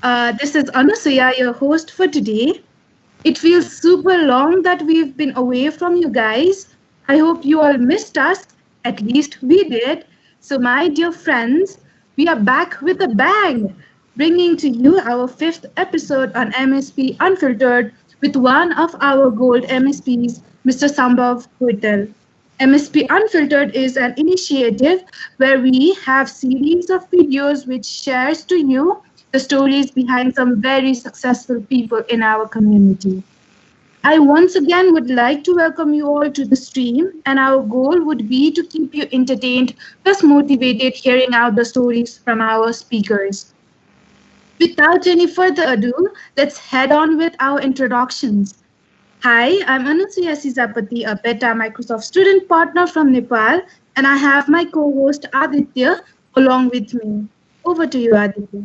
This is Anasuya, your host for today. It feels super long that we've been away from you guys. I hope you all missed us. At least we did. So, my dear friends, we are back with a bang, bringing to you our fifth episode on MSP Unfiltered with one of our gold MSPs, Mr. Sambhav Bhurtel. MSP Unfiltered is an initiative where we have series of videos which shares to you the stories behind some very successful people in our community. I once again would like to welcome you all to the stream, and our goal would be to keep you entertained plus motivated hearing out the stories from our speakers. Without any further ado, let's head on with our introductions. Hi, I'm Anusuya Sizapati, a beta Microsoft student partner from Nepal, and I have my co host Aditya along with me. Over to you, Aditya.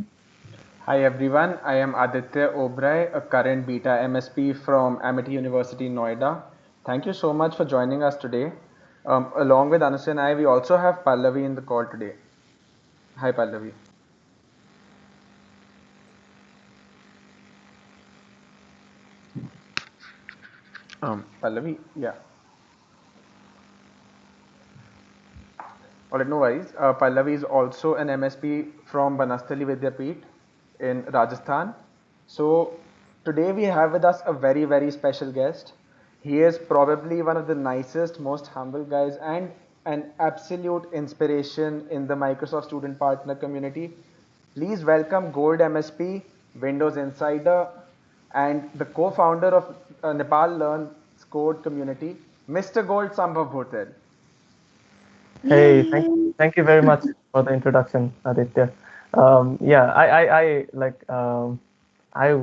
Hi everyone, I am Aditya Obrai, a current beta MSP from Amity University, Noida. Thank you so much for joining us today. Along with Anushya and I, we also have Pallavi in the call today. Hi Pallavi. Pallavi, yeah. Alright, no worries. Pallavi is also an MSP from Banastali Vidyapeeth in Rajasthan. So today we have with us a very special guest. He is probably one of the nicest, most humble guys and an absolute inspiration in the Microsoft Student Partner community. Please welcome Gold MSP, Windows Insider, and the co-founder of Nepal Learns Code community, Mr. Gold Sambhav Bhurtel. Hey, Yay! thank you very much for the introduction, Aditya. Yeah, I like I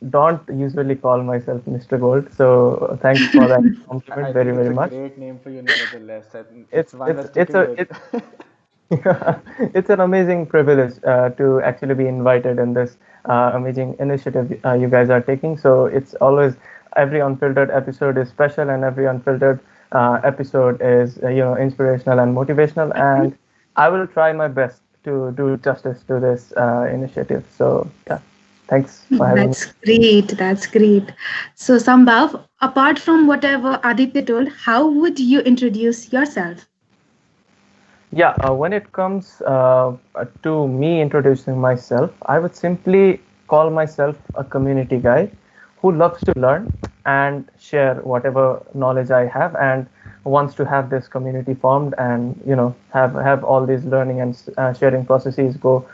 don't usually call myself Mr. Gold, so thanks for that I compliment very think it's very a much. great name for you, nevertheless. And it's It's one it's we're it's sticking a with. it, it's an amazing privilege to actually be invited in this amazing initiative you guys are taking. So it's always every unfiltered episode is special, and every unfiltered episode is inspirational and motivational. And I will try my best to do justice to this initiative. So yeah, thanks for having me. That's great. That's great. So, Sambhav, apart from whatever Aditya told, how would you introduce yourself? Yeah, when it comes to me introducing myself, I would simply call myself a community guy who loves to learn and share whatever knowledge I have, and wants to have this community formed, and have all these learning and sharing processes go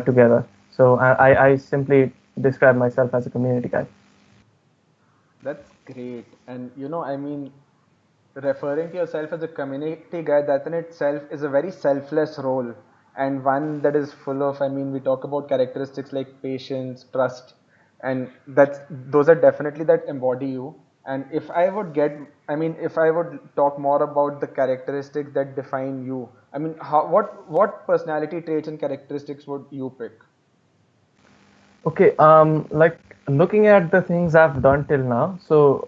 together. So I simply describe myself as a community guy. That's great. And I mean, referring to yourself as a community guy, that in itself is a very selfless role and one that is full of, I mean, we talk about characteristics like patience, trust, and those are definitely that embody you. And if I would talk more about the characteristics that define you, I mean, what personality traits and characteristics would you pick? Okay, like looking at the things I've done till now, so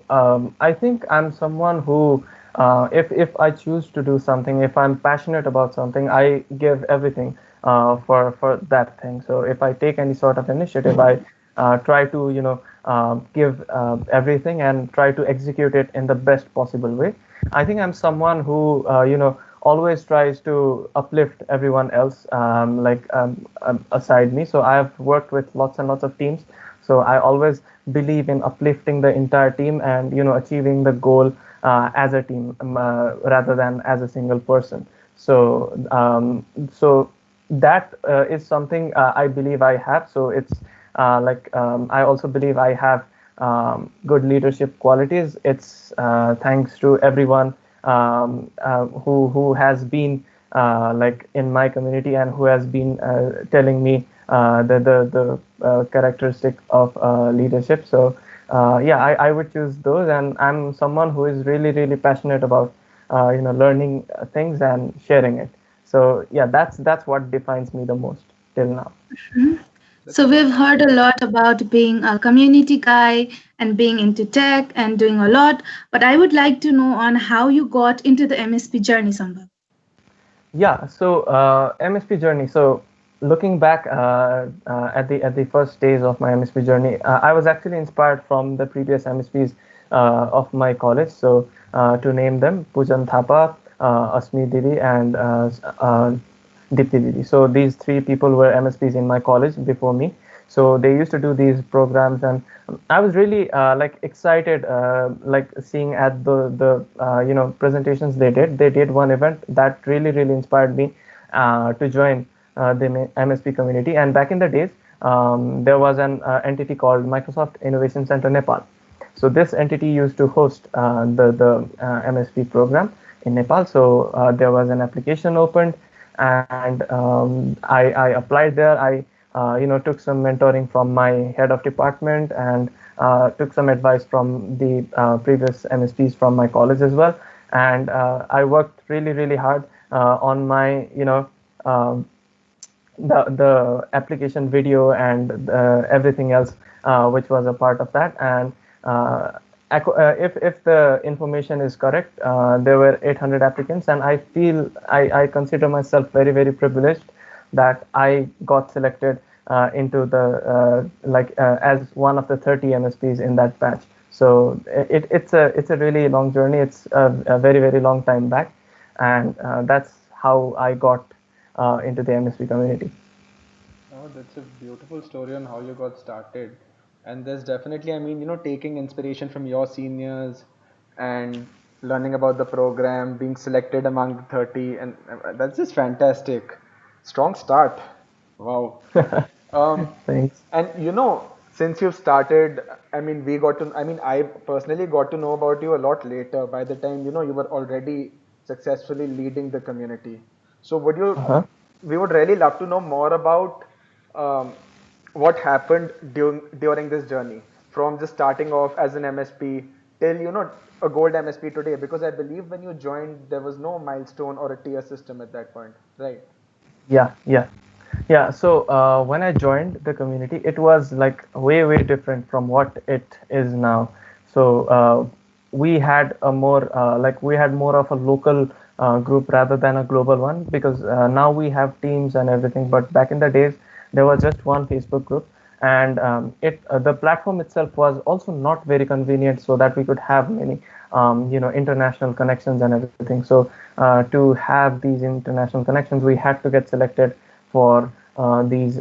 I think I'm someone who, if I choose to do something, if I'm passionate about something, I give everything for that thing. So if I take any sort of initiative, I try to give everything and try to execute it in the best possible way. I think I'm someone who always tries to uplift everyone else, aside me. So I've worked with lots and lots of teams. So I always believe in uplifting the entire team and achieving the goal as a team, rather than as a single person. So that is something I believe I have. So it's I also believe I have good leadership qualities. It's thanks to everyone who has been in my community, and who has been telling me the characteristic of leadership. So yeah, I would choose those, and I'm someone who is really passionate about learning things and sharing it. So yeah, that's what defines me the most till now. Mhm. That's So, we've awesome. heard a lot about being a community guy and being into tech and doing a lot, but I would like to know on how you got into the MSP journey, Sambhav. Yeah, so MSP journey. So looking back at the first days of my MSP journey, I was actually inspired from the previous MSPs of my college. So to name them, Pujan Thapa, Asmi Didi, and Dipti Didi. So these three people were MSPs in my college before me. So they used to do these programs, and I was really like excited, like seeing at the presentations they did. They did one event that really inspired me to join the MSP community. And back in the days, there was an entity called Microsoft Innovation Center Nepal. So this entity used to host the MSP program in Nepal. So there was an application opened, and I applied there. I took some mentoring from my head of department, and took some advice from the previous MSPs from my college as well. And I worked really hard on my um, the application video and everything else which was a part of that. And if the information is correct, there were 800 applicants, and I feel I consider myself very privileged that I got selected into the as one of the 30 MSPs in that batch. So it's a really long journey. It's a very long time back, and that's how I got into the MSP community. Oh, that's a beautiful story on how you got started. And there's definitely, I mean, taking inspiration from your seniors and learning about the program, being selected among the 30, and that's just fantastic. Strong start. Wow. Um, Thanks. and since you've started, I mean, I personally got to know about you a lot later. By the time, you were already successfully leading the community. So Uh-huh. we would really love to know more about um, what happened during this journey from just starting off as an MSP till, a gold MSP today. Because I believe when you joined, there was no milestone or a tier system at that point, right? Yeah. So when I joined the community, it was like way different from what it is now. So we had a more we had more of a local group rather than a global one, because now we have teams and everything. But back in the days, there was just one Facebook group, and it the platform itself was also not very convenient, so that we could have many international connections and everything. So to have these international connections, we had to get selected for these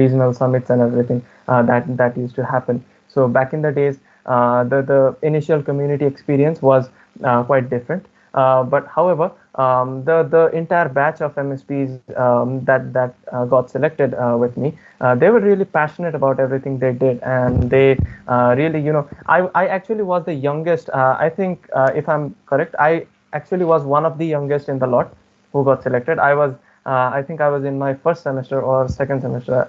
regional summits and everything that used to happen. So back in the days, the initial community experience was quite different. But however, the entire batch of MSPs that got selected with me, they were really passionate about everything they did, and they really, I actually was the youngest. I think, if I'm correct, I actually was one of the youngest in the lot who got selected. I think I was in my first semester or second semester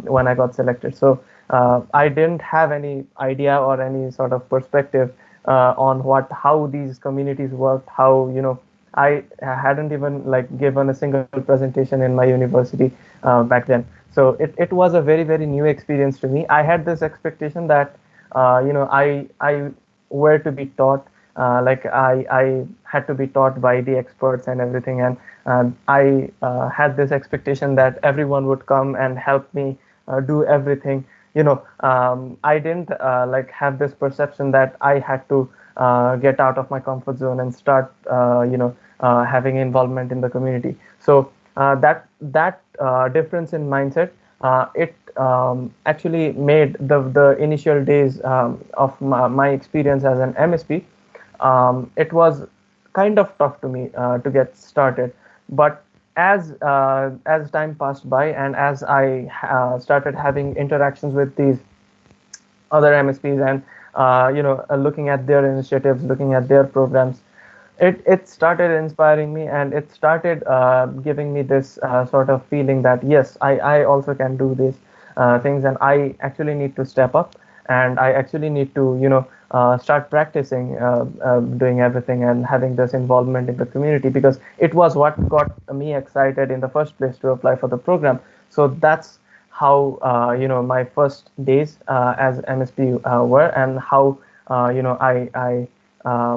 when I got selected. So I didn't have any idea or any sort of perspective on how these communities worked. How I hadn't even like given a single presentation in my university back then. So it was a very new experience to me. I had this expectation that I were to be taught, I had to be taught by the experts and everything. And I had this expectation that everyone would come and help me do everything. I didn't have this perception that I had to get out of my comfort zone and start having involvement in the community. So that difference in mindset, it actually made the initial days of my experience as an MSP. It was kind of tough to me to get started, but as time passed by, and as I started having interactions with these other MSPs, and looking at their initiatives, looking at their programs, it started inspiring me, and it started giving me this sort of feeling that yes, I also can do these things, and I actually need to step up, and I actually need to start practicing doing everything and having this involvement in the community, because it was what got me excited in the first place to apply for the program. So that's how my first days as MSP were, and how I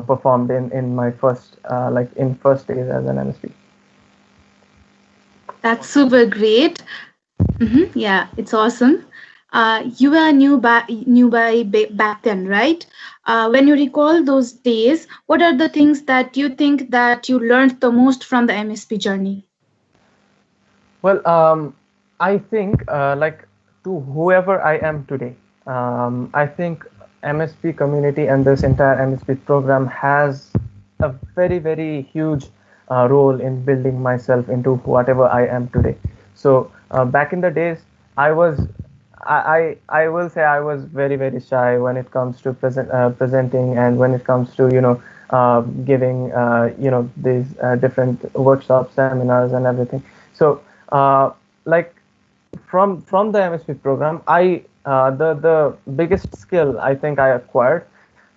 performed in my first in first days as an MSP. That's super great. Yeah, it's awesome. You were back then, right? When you recall those days, what are the things that you think that you learned the most from the MSP journey? Well, I think to whoever I am today, I think MSP community and this entire MSP program has a very, very huge role in building myself into whatever I am today. So back in the days, I was, I will say I was very, very shy when it comes to presenting, and when it comes to giving these different workshops, seminars, and everything. So uh, like from the MSP program, the biggest skill I think I acquired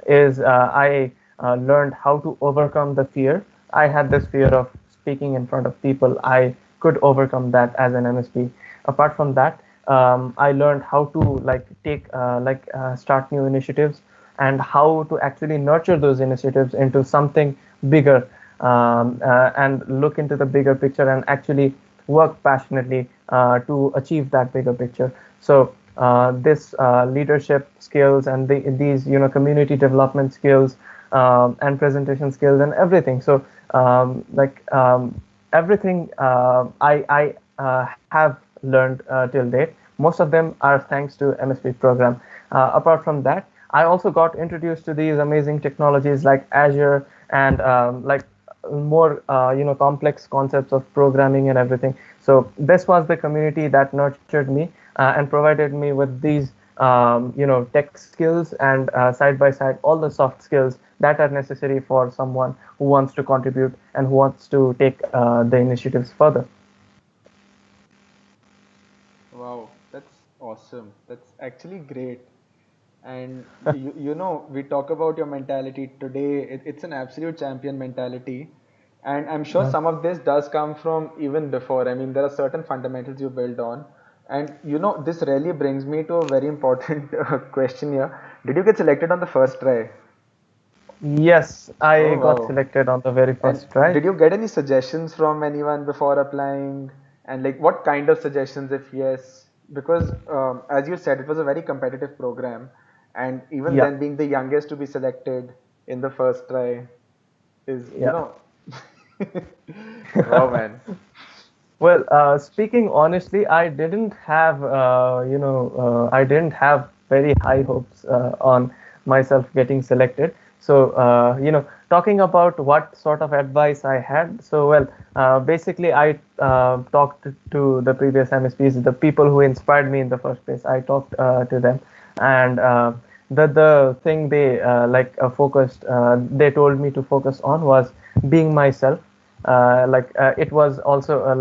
is I learned how to overcome the fear. I had this fear of speaking in front of people. I could overcome that as an MSP. Apart from that, I learned how to start new initiatives, and how to actually nurture those initiatives into something bigger, and look into the bigger picture and actually work passionately to achieve that bigger picture. So this leadership skills and these community development skills, and presentation skills and everything. So everything I have learned till date. Most of them are thanks to MSP program. Apart from that, I also got introduced to these amazing technologies like Azure, and more complex concepts of programming and everything. So this was the community that nurtured me and provided me with these tech skills, and side by side all the soft skills that are necessary for someone who wants to contribute and who wants to take the initiatives further. Wow, that's awesome. That's actually great. And we talk about your mentality today. It's an absolute champion mentality. And I'm sure some of this does come from even before. I mean, there are certain fundamentals you build on. And this really brings me to a very important question here. Did you get selected on the first try? Yes, Oh, I got wow. selected on the very And first try. did you get any suggestions from anyone before applying? And like, what kind of suggestions, if yes? Because as you said, it was a very competitive program, and even Yeah, then, being the youngest to be selected in the first try is, yeah. wow, man. Well, speaking honestly, I didn't have very high hopes on myself getting selected. So, talking about what sort of advice I had. So, well, basically, I talked to the previous MSPs, the people who inspired me in the first place. I talked to them, and the thing they focused, they told me to focus on was being myself. It was also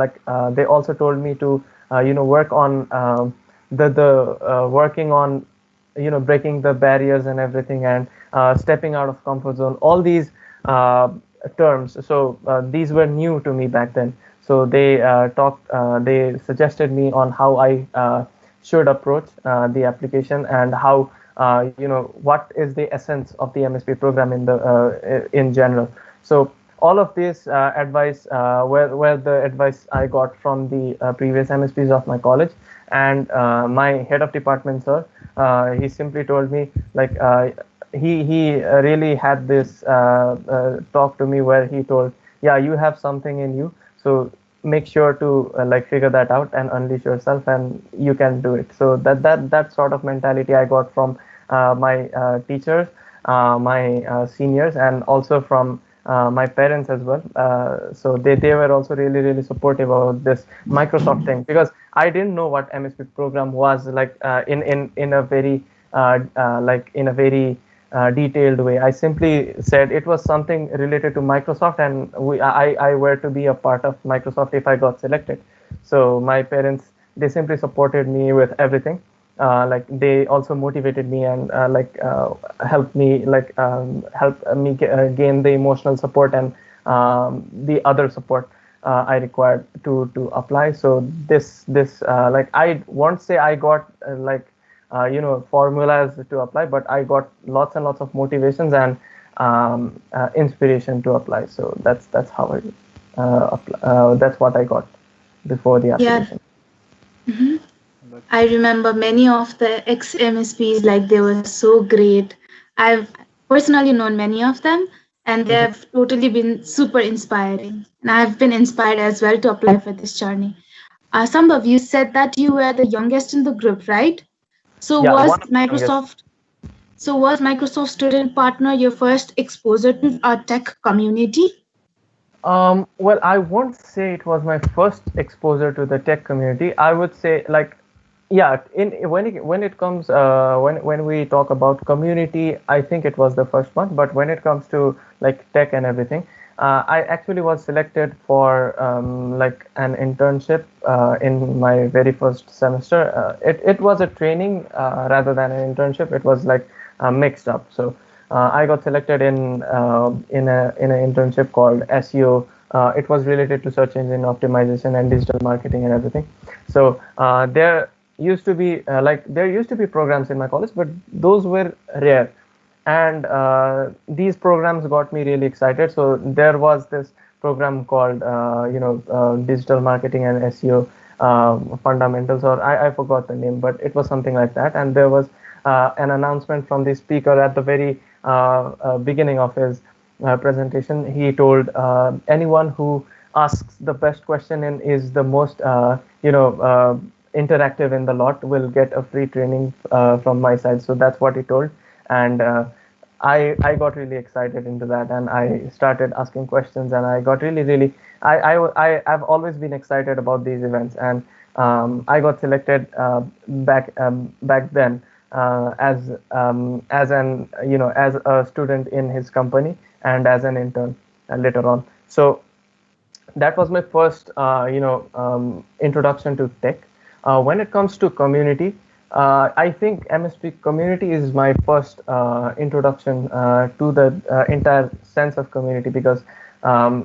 they also told me to work on the working on breaking the barriers and everything, and stepping out of comfort zone, all these uh, terms. So these were new to me back then. So they suggested me on how I should approach the application, and how what is the essence of the MSP program in general. So all of this advice were the advice I got from the previous MSPs of my college, and my head of department, sir. He simply told me, he really had this talk to me where he told, yeah, you have something in you, so make sure to figure that out and unleash yourself, and you can do it. So that sort of mentality I got from my teachers, my seniors, and also from my parents as well. So they were also really, really supportive about this Microsoft thing, because I didn't know what MSP program was like in a very in a very detailed way. I simply said it was something related to Microsoft, and I were to be a part of Microsoft if I got selected. So my parents, they simply supported me with everything. They also motivated me, and helped me gain the emotional support, and the other support I required to apply. So this I won't say I got formulas to apply, but I got lots and lots of motivations and inspiration to apply. So that's how I that's what I got before the Yeah. application. I remember many of the ex-MSPs, like they were so great. I've personally known many of them, and Mhm. they've totally been super inspiring. And I've been inspired as well to apply for this journey. Sambhav, you said that you were the youngest in the group, right? So Yeah, was one of the youngest. Microsoft so was Microsoft Student Partner your first exposure to our tech community? Well, I won't say it was my first exposure to the tech community. I would say, like, yeah, in when it comes when we talk about community, I think it was the first one. But when it comes to like tech and everything, I actually was selected for like an internship in my very first semester. It was a training rather than an internship. It was like mixed up. So I got selected in an internship called SEO. It was related to search engine optimization and digital marketing and everything. So there used to be programs in my college, but those were rare. And these programs got me really excited. So there was this program called digital marketing and SEO fundamentals, or I forgot the name, but it was something like that. And there was an announcement from the speaker at the very beginning of his presentation. He told anyone who asks the best question and is the most interactive in the lot will get a free training from my side. So that's what he told. And I got really excited into that, and I started asking questions, and I got really I have always been excited about these events. And I got selected back then as an as a student in his company and as an intern later on. So that was my first introduction to tech. When it comes to community, I think MSP community is my first introduction to the entire sense of community, because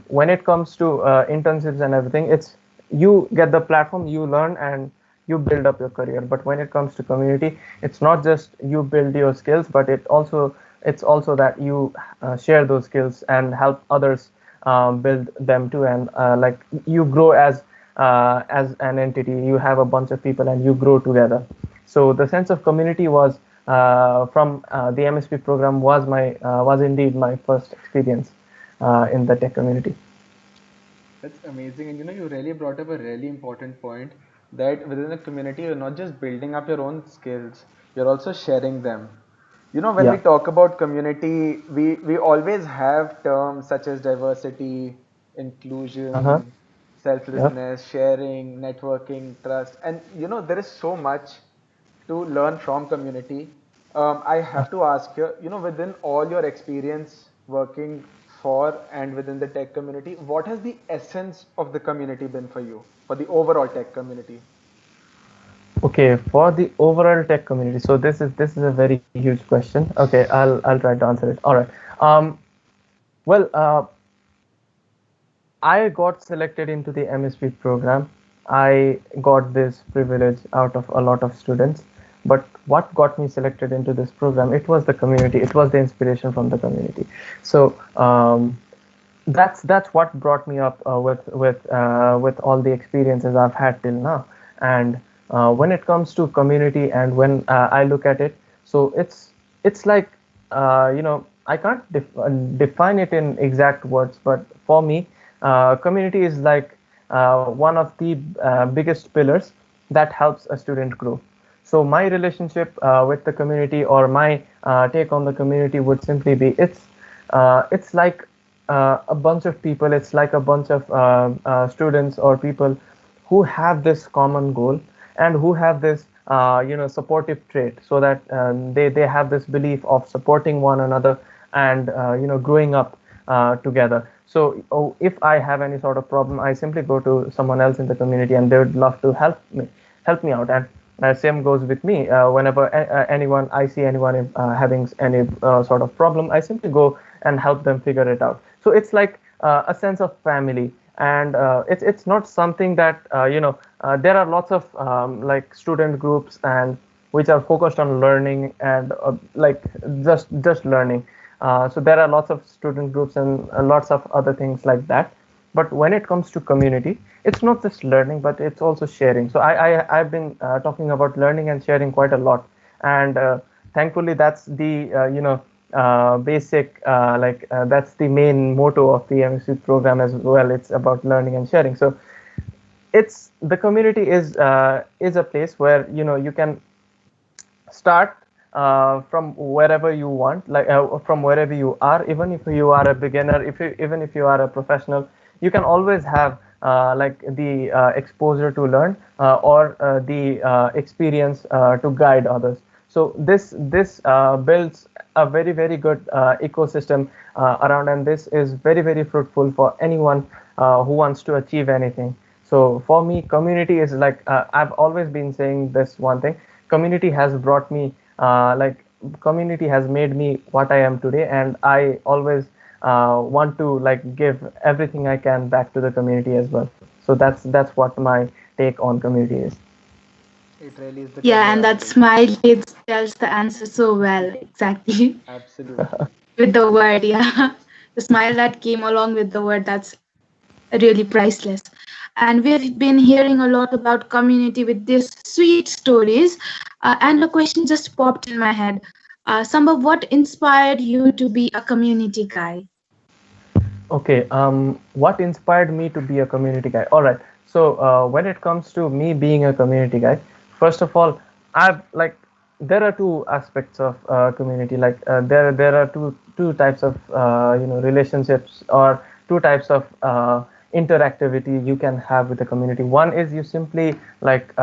when it comes to internships and everything, it's you get the platform, you learn, and you build up your career. But when it comes to community, it's not just you build your skills, but it's also that you share those skills and help others build them too. And like you grow as an entity, you have a bunch of people and you grow together. So the sense of community was from the MSP program was indeed my first experience in the tech community. That's amazing. And you really brought up a really important point that within the community, you're not just building up your own skills, you're also sharing them. When we Yeah. talk about community, we always have terms such as diversity, Uh-huh. inclusion, Yep. selflessness, sharing, networking, trust. And there is so much to learn from community. I have to ask you, within all your experience working for and within the tech community, what has the essence of the community been for you, for the overall tech community? Okay, for the overall tech community. So this is a very huge question. Okay, I'll try to answer it. All right. Um, well, I got selected into the MSP program. I got this privilege out of a lot of students. But what got me selected into this program? It was the community. It was the inspiration from the community. So that's what brought me up with all the experiences I've had till now. And when it comes to community, and when I look at it, so it's like I can't define it in exact words, but for me, community is like one of the biggest pillars that helps a student grow. So my relationship with the community, or my take on the community, would simply be it's like a bunch of people. It's like a bunch of students or people who have this common goal, and who have this supportive trait, so that they have this belief of supporting one another, and growing up together. So if I have any sort of problem, I simply go to someone else in the community, and they would love to help me out. And same goes with me. Whenever anyone I see anyone having any sort of problem, I simply go and help them figure it out. So it's like a sense of family. And it's not something that there are lots of like student groups, and which are focused on learning, and like just learning. So there are lots of student groups and lots of other things like that. But when it comes to community, it's not just learning, but it's also sharing. So I've been talking about learning and sharing quite a lot, and thankfully that's the basic that's the main motto of the MSc program as well. It's about learning and sharing. So it's the community is a place where you can start from wherever you want, from wherever you are. Even if you are a beginner, even if you are a professional, you can always have the exposure to learn, or the experience to guide others. So this builds a very very good ecosystem around, and this is very very fruitful for anyone who wants to achieve anything. So for me, community is like, I've always been saying this one thing: community has brought me community has made me what I am today, and I always want to give everything I can back to the community as well. So that's what my take on community is. It really is the Yeah, career and that aspiration. smile tells the answer so well, exactly. Absolutely. With the word, yeah. The smile that came along with the word, that's really priceless. And we've been hearing a lot about community with these sweet stories. And a question just popped in my head. Samba, what inspired you to be a community guy? Okay, what inspired me to be a community guy? All right. So when it comes to me being a community guy, first of all, I've like there are two aspects of community. There are two types of relationships, or two types of interactivity you can have with the community. One is you simply take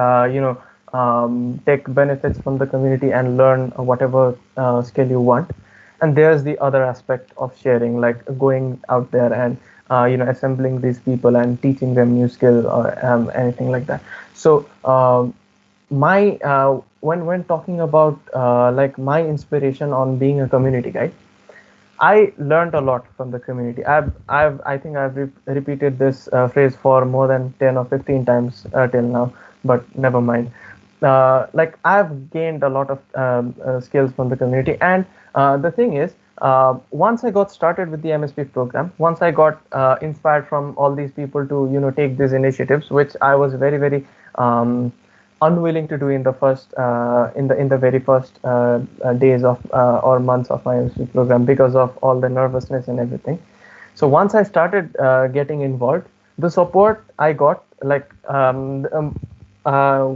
benefits from the community and learn whatever skill you want. And there's the other aspect of sharing, like going out there and assembling these people and teaching them new skill, or anything like that. So my when talking about my inspiration on being a community guy, I learned a lot from the community. I think I've repeated this phrase for more than 10 or 15 times till now, but never mind. I've gained a lot of skills from the community, and the thing is, once I got started with the MSP program, once I got inspired from all these people to take these initiatives, which I was very very unwilling to do in the first in the very first days of or months of my MSc program, because of all the nervousness and everything. So once I started getting involved, the support I got,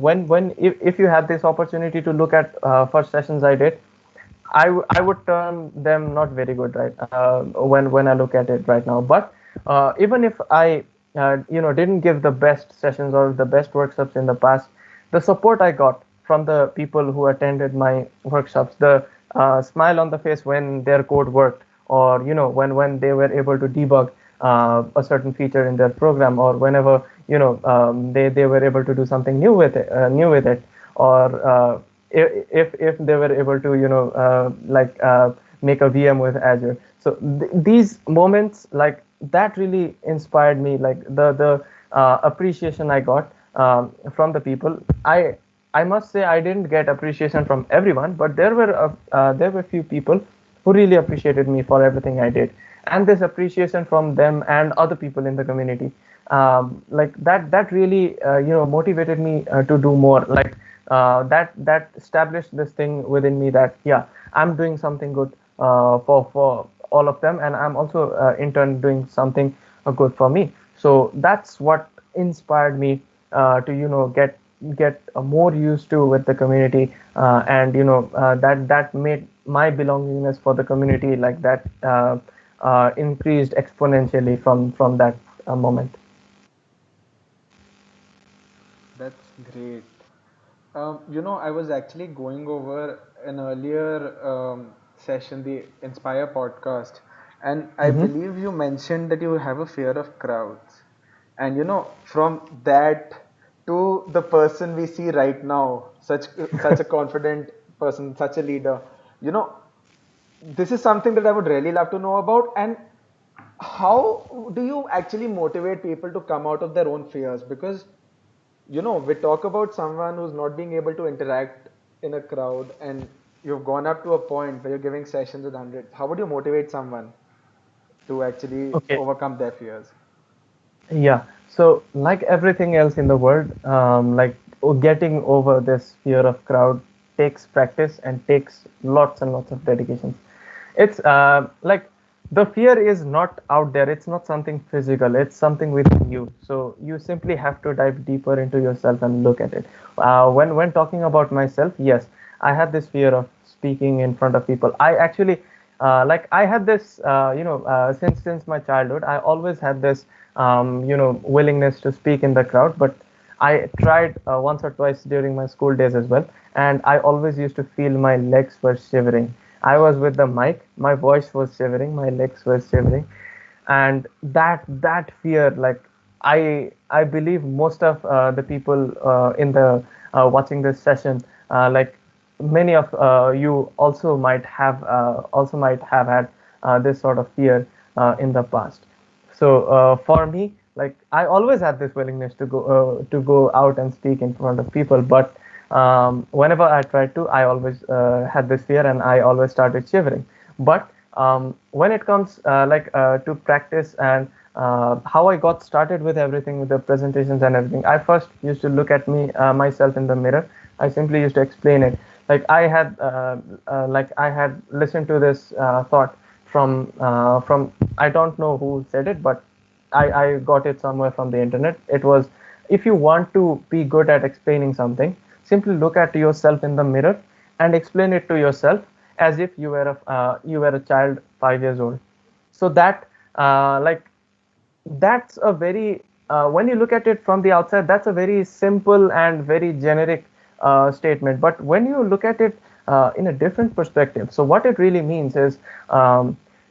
when if you had this opportunity to look at first sessions I did, I would term them not very good, right? When I look at it right now, but even if I didn't give the best sessions or the best workshops in the past, the support I got from the people who attended my workshops, the smile on the face when their code worked, or when they were able to debug a certain feature in their program, or whenever they were able to do something new with it, or if they were able to make a VM with Azure. So these moments, like that, really inspired me. Like the appreciation I got from the people. I must say I didn't get appreciation from everyone, but there were few people who really appreciated me for everything I did, and this appreciation from them and other people in the community, that really motivated me to do more. That established this thing within me, that yeah, I'm doing something good for all of them, and I'm also in turn doing something good for me. So that's what inspired me to get more used to with the community, and that made my belongingness for the community, like that, increased exponentially from that moment. That's great. I was actually going over an earlier session, the Inspire podcast, and I Mm-hmm. believe you mentioned that you have a fear of crowds. And from that to the person we see right now, such a confident person, such a leader, you know, this is something that I would really love to know about. And how do you actually motivate people to come out of their own fears? Because we talk about someone who's not being able to interact in a crowd, and you've gone up to a point where you're giving sessions with hundreds. How would you motivate someone to actually Okay. overcome their fears? Yeah. So, like everything else in the world, getting over this fear of crowd takes practice and takes lots and lots of dedications. It's like the fear is not out there. It's not something physical. It's something within you. So you simply have to dive deeper into yourself and look at it. When talking about myself, yes, I had this fear of speaking in front of people. I actually I had this since my childhood. I always had this willingness to speak in the crowd, but I tried once or twice during my school days as well, and I always used to feel my legs were shivering. I was with the mic, my voice was shivering, my legs were shivering, and that fear, like I believe most of the people in the watching this session, like many of you also might have had this sort of fear in the past. So for me, like I always had this willingness to go out and speak in front of people, but whenever I tried to, I always had this fear and I always started shivering. But when it comes to practice and how I got started with everything, with the presentations and everything, I first used to look at myself in the mirror. I simply used to explain it. I had listened to this thought from I don't know who said it, but I got it somewhere from the internet. It was, if you want to be good at explaining something, simply look at yourself in the mirror and explain it to yourself as if you were a child 5 years old. So that's a very when you look at it from the outside, that's a very simple and very generic statement. But when you look at it in a different perspective, so what it really means is,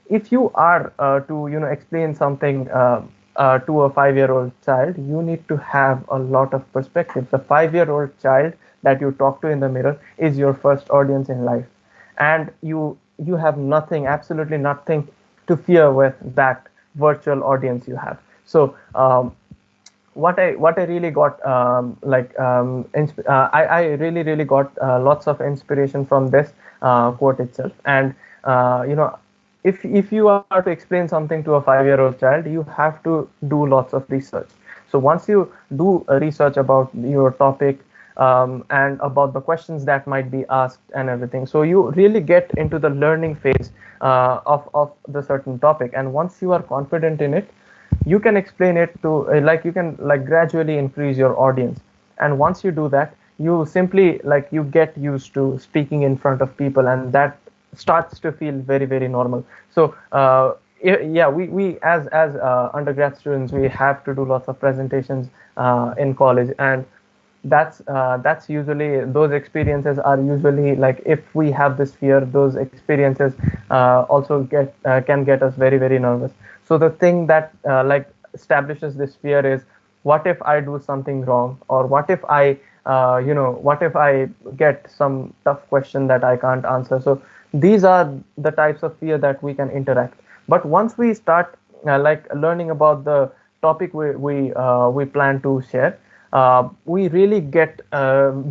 if you are to explain something to a 5-year-old child, you need to have a lot of perspective. The 5-year-old child that you talk to in the mirror is your first audience in life, and you have nothing, absolutely nothing to fear with that virtual audience you have. So what I really got I really got lots of inspiration from this quote itself. And if you are to explain something to a 5-year-old child, you have to do lots of research. So once you do a research about your topic, and about the questions that might be asked and everything, so you really get into the learning phase of the certain topic. And once you are confident in it, you can explain it to you can like gradually increase your audience. And once you do that, you simply you get used to speaking in front of people, and that starts to feel very, very normal. So yeah, we as undergrad students, we have to do lots of presentations in college. And that's usually, those experiences are usually, like, if we have this fear, those experiences also can get us very, very nervous. So the thing that establishes this fear is, what if I do something wrong, or what if I get some tough question that I can't answer. So these are the types of fear that we can interact. But once we start learning about the topic we plan to share, we really get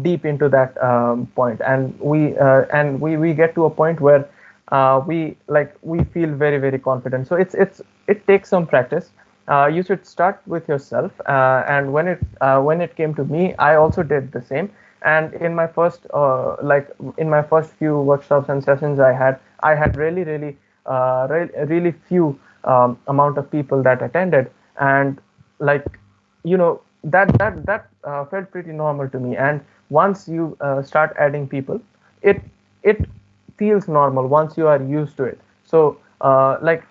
deep into that point, and we get to a point where we feel very, very confident. So it takes some practice. You should start with yourself, and when it came to me, I also did the same. And in my first few workshops and sessions I had really, really really few amount of people that attended. And like that felt pretty normal to me. And once you start adding people, it feels normal once you are used to it. So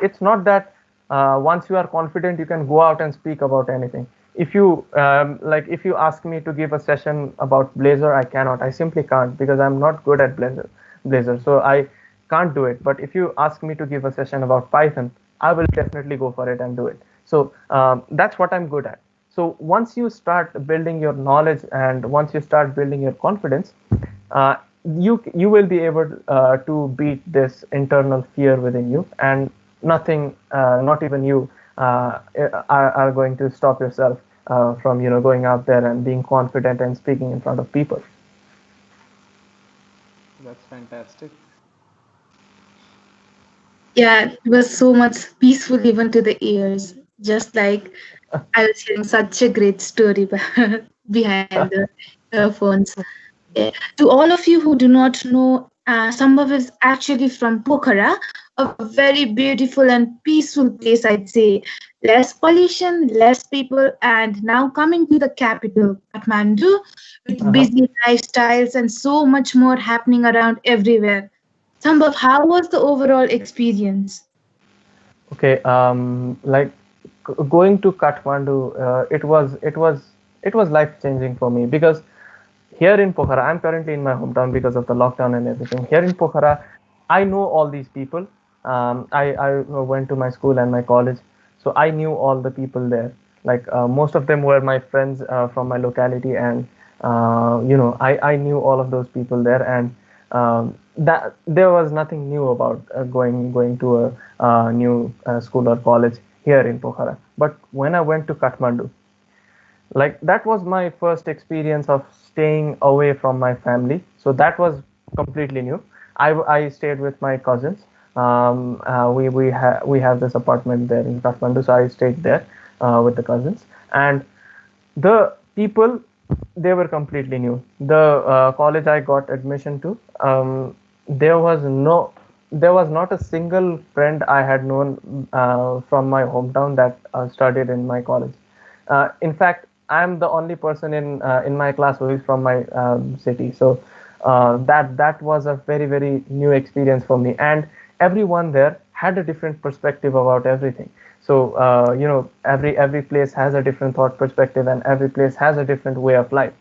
it's not that once you are confident, you can go out and speak about anything. If you ask me to give a session about Blazor, I cannot. I simply can't, because I'm not good at Blazor. So I can't do it. But if you ask me to give a session about Python, I will definitely go for it and do it. So that's what I'm good at. So once you start building your knowledge, and once you start building your confidence, uh, you will be able to beat this internal fear within you. And nothing, not even you, are going to stop yourself from going out there and being confident and speaking in front of people. That's fantastic. Yeah, it was so much peaceful even to the ears. Just like I was hearing such a great story behind the earphones. Yeah. To all of you who do not know, Sambhav is actually from Pokhara, a very beautiful and peaceful place, I'd say. Less pollution, less people, and now coming to the capital, Kathmandu, with Uh-huh. busy lifestyles and so much more happening around everywhere. Sambhav, how was the overall experience? Okay, like going to Kathmandu, it was life changing for me because here in Pokhara, I'm currently in my hometown because of the lockdown and everything. Here in Pokhara, I know all these people. I went to my school and my college, so I knew all the people there. Like most of them were my friends from my locality, and I knew all of those people there, and that there was nothing new about going to a new school or college here in Pokhara. But when I went to Kathmandu, like that was my first experience of staying away from my family, so that was completely new. I stayed with my cousins. We have this apartment there in Kathmandu, so I stayed there with the cousins, and the people, they were completely new. The college I got admission to, there was no there was not a single friend I had known from my hometown that studied in my college. In fact, I'm the only person in my class who is from my city. So that was a very very new experience for me, and everyone there had a different perspective about everything. So every place has a different thought perspective, and every place has a different way of life.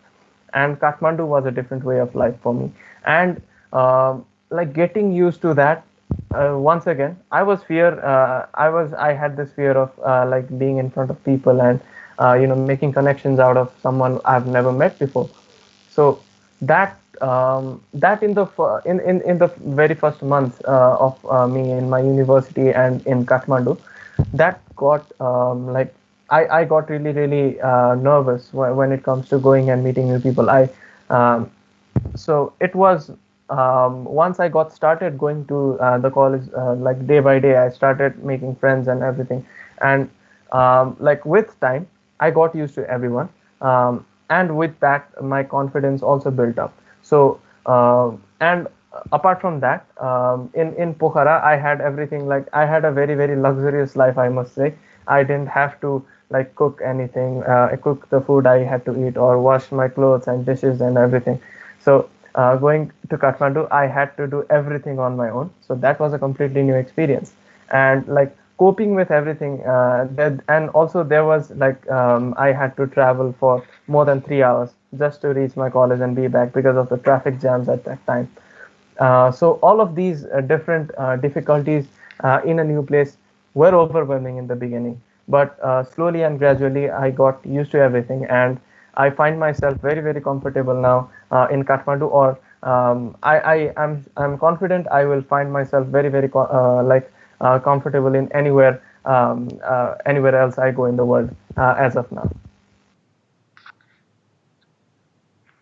And Kathmandu was a different way of life for me, and like getting used to that. Once again, I had this fear of like being in front of people and making connections out of someone I've never met before. So that in the very first month of me in my university and in Kathmandu, that got like I got really really nervous when it comes to going and meeting new people. I So it was, once I got started going to the college, like day by day I started making friends and everything, and like with time I got used to everyone, and with that my confidence also built up. So and apart from that, in Pokhara I had everything. Like I had a very very luxurious life, I must say. I didn't have to like cook anything, cook the food I had to eat, or wash my clothes and dishes and everything. So going to Kathmandu, I had to do everything on my own. So that was a completely new experience, and like coping with everything. And also there was like I had to travel for more than 3 hours just to reach my college and be back because of the traffic jams at that time. So all of these different difficulties in a new place were overwhelming in the beginning, but slowly and gradually I got used to everything, and I find myself very very comfortable now in Kathmandu. Or I'm confident I will find myself very very comfortable in anywhere else I go in the world as of now.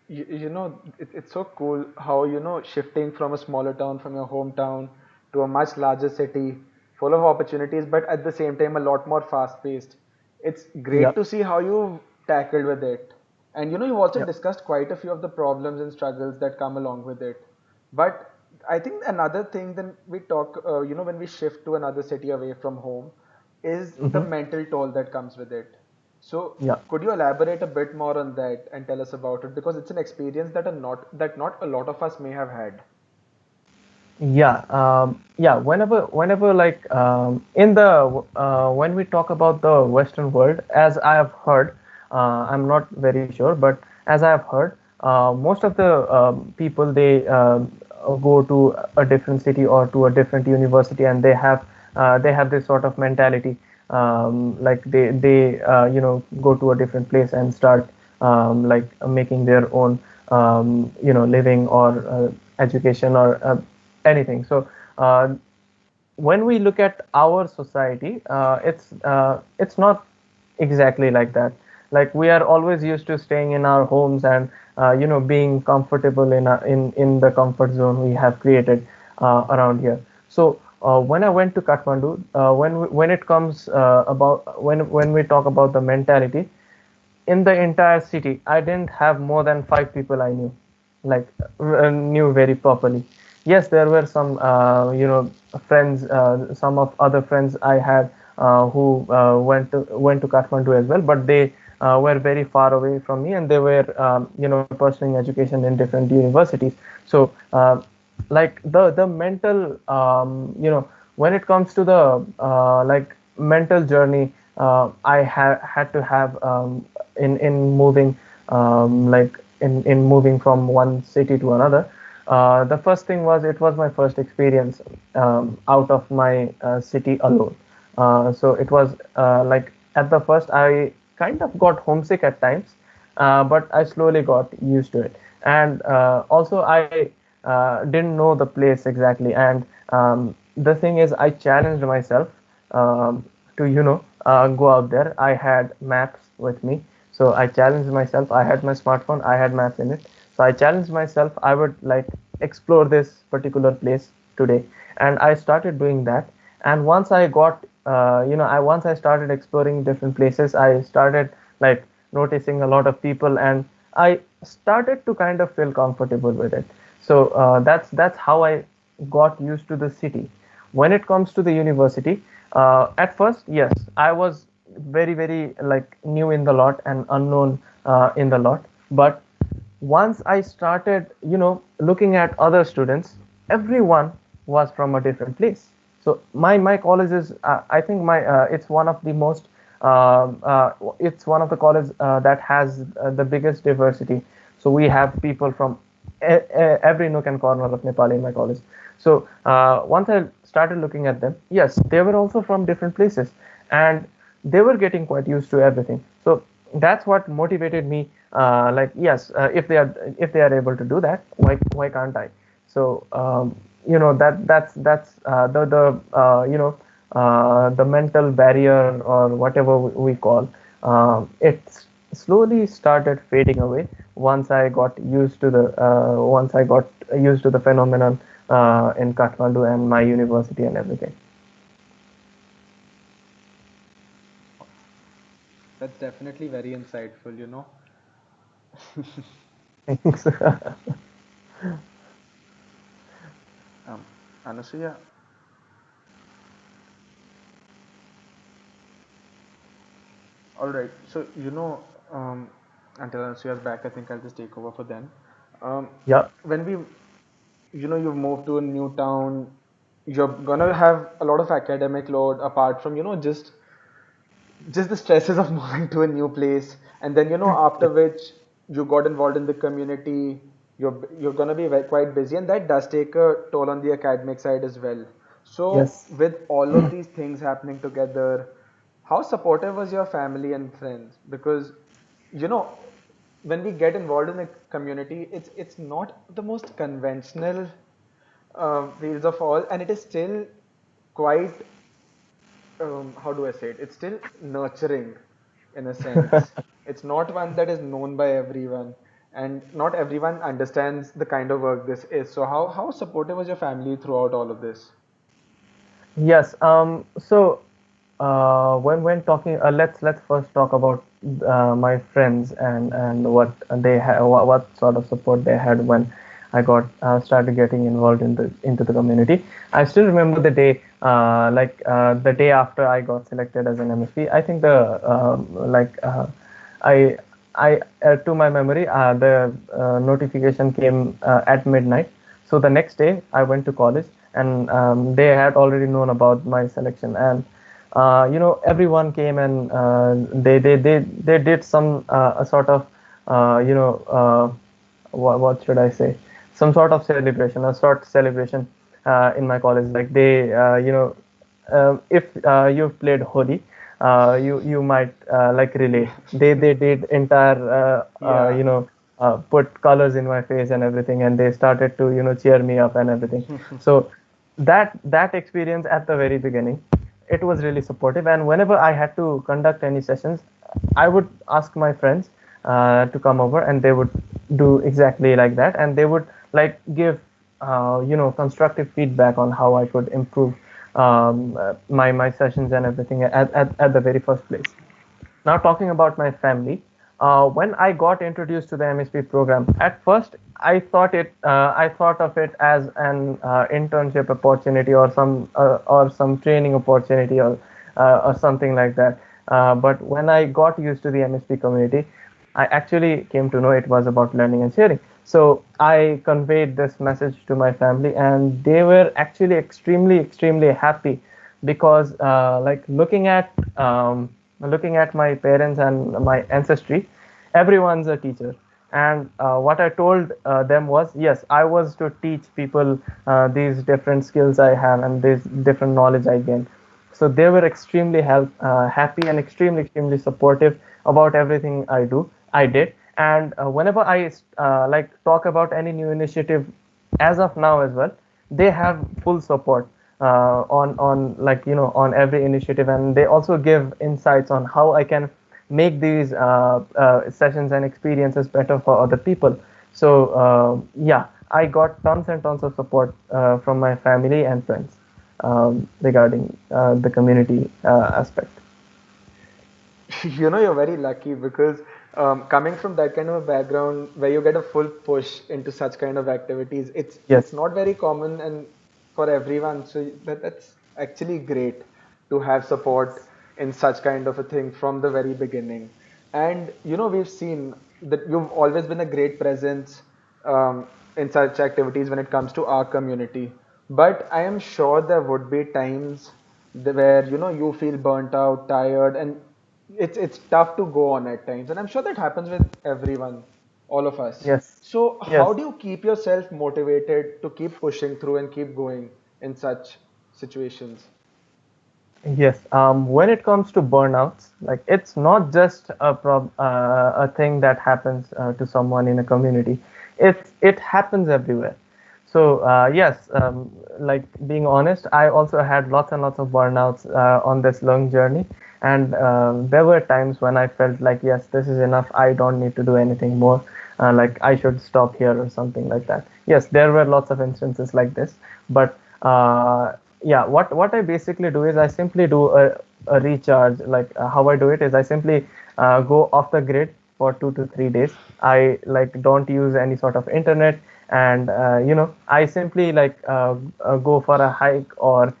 It's so cool how, shifting from a smaller town, from your hometown, to a much larger city full of opportunities, but at the same time a lot more fast paced. It's great Yep. to see how you've tackled with it. And you've also Yep. discussed quite a few of the problems and struggles that come along with it. But I think another thing then we talk, when we shift to another city away from home, is the Hmm. mental toll that comes with it. So Yeah. could you elaborate a bit more on that and tell us about it? Because it's an experience that not a lot of us may have had. Yeah. Whenever like in the when we talk about the Western world, as I have heard, I'm not very sure, but as I have heard, most of the people, they go to a different city or to a different university, and they have this sort of mentality, like they go to a different place and start like making their own living or education or anything. So when we look at our society, it's not exactly like that. Like we are always used to staying in our homes and being comfortable in the comfort zone we have created around here. So when I went to Kathmandu, when it comes about when we talk about the mentality in the entire city, I didn't have more than 5 people I knew, like knew very properly. Yes, there were some friends, some of other friends I had who went to Kathmandu as well, but they were very far away from me, and they were pursuing education in different universities. So like the mental when it comes to the like mental journey I had to have in moving in moving from one city to another. The first thing was it was my first experience out of my city alone. So it was like at the first I kind of got homesick at times, but I slowly got used to it. And also I didn't know the place exactly. And the thing is, I challenged myself to go out there. I had maps with me, so I challenged myself. I had my smartphone, I had maps in it, so I challenged myself. I would like explore this particular place today, and I started doing that. And once I got once I started exploring different places, I started like noticing a lot of people, and I started to kind of feel comfortable with it. So that's how I got used to the city. When it comes to the university, at first, yes, I was very like new in the lot and unknown in the lot. But once I started, looking at other students, everyone was from a different place. So my college is, I think it's one of the most, it's one of the colleges that has the biggest diversity. So we have people from every nook and corner of Nepal in my college. So once I started looking at them, yes, they were also from different places, and they were getting quite used to everything. So that's what motivated me. Like yes, if they are able to do that, why can't I? So that's the mental barrier or whatever we call. It slowly started fading away once I got used to the phenomenon in Kathmandu and my university and everything. That's definitely very insightful, you know. Thanks. Um, Anusuya, all right. So, until Anusuya's back, I think I'll just take over for then. Um, Yeah. when you've moved to a new town, you're gonna have a lot of academic load apart from, just the stresses of moving to a new place. And then, after which you got involved in the community, you're gonna be quite busy, and that does take a toll on the academic side as well. So, Yes. with all of these things happening together, how supportive was your family and friends? Because, you know, when we get involved in a community, it's not the most conventional fields of all, and it is still quite, how do I say it? It's still nurturing in a sense. It's not one that is known by everyone, and not everyone understands the kind of work this is. So how supportive was your family throughout all of this? Yes. So when talking, let's first talk about my friends and what they had, what sort of support they had when I got started getting involved into the community. I still remember the day, the day after I got selected as an MSP. I think I to my memory, the notification came at midnight. So the next day, I went to college, and they had already known about my selection. And everyone came, and they did some a sort of what should I say, some sort of celebration, a short celebration in my college. Like they if you've played Holi, you might like relate. Yeah, They did entire yeah. put colors in my face and everything, and they started to cheer me up and everything. So that experience at the very beginning, it was really supportive. And whenever I had to conduct any sessions, I would ask my friends to come over, and they would do exactly like that, and they would like give constructive feedback on how I could improve my sessions and everything at the very first place. Now, talking about my family, when I got introduced to the MSP program, at first I thought of it as an internship opportunity or some training opportunity or something like that. But when I got used to the MSP community, I actually came to know it was about learning and sharing. So I conveyed this message to my family, and they were actually extremely happy because looking at my parents and my ancestry, everyone's a teacher. And what I told them was, yes, I was to teach people these different skills I have and this different knowledge I gain. So they were happy and extremely supportive about everything I did. And whenever I talk about any new initiative, as of now as well, they have full support on every initiative, and they also give insights on how I can make these sessions and experiences better for other people. So yeah, I got tons and tons of support from my family and friends regarding the community aspect. You're very lucky because coming from that kind of a background where you get a full push into such kind of activities, it's Yes. not very common and for everyone. So that's actually great to have support in such kind of a thing from the very beginning. And we've seen that you've always been a great presence in such activities when it comes to our community. But I am sure there would be times where you feel burnt out, tired, and it's tough to go on at times, and I'm sure that happens with everyone, all of us. Yes. So how Yes. do you keep yourself motivated to keep pushing through and keep going in such situations? Yes, when it comes to burnouts, like it's not just a thing that happens to someone in a community. It happens everywhere. So yes, like being honest, I also had lots and lots of burnouts on this long journey, and there were times when I felt like, yes, this is enough. I don't need to do anything more. Like I should stop here or something like that. Yes, there were lots of instances like this, but yeah, what I basically do is I simply do a recharge. Like how I do it is I simply go off the grid for 2 to 3 days. I like don't use any sort of internet, and I simply go for a hike or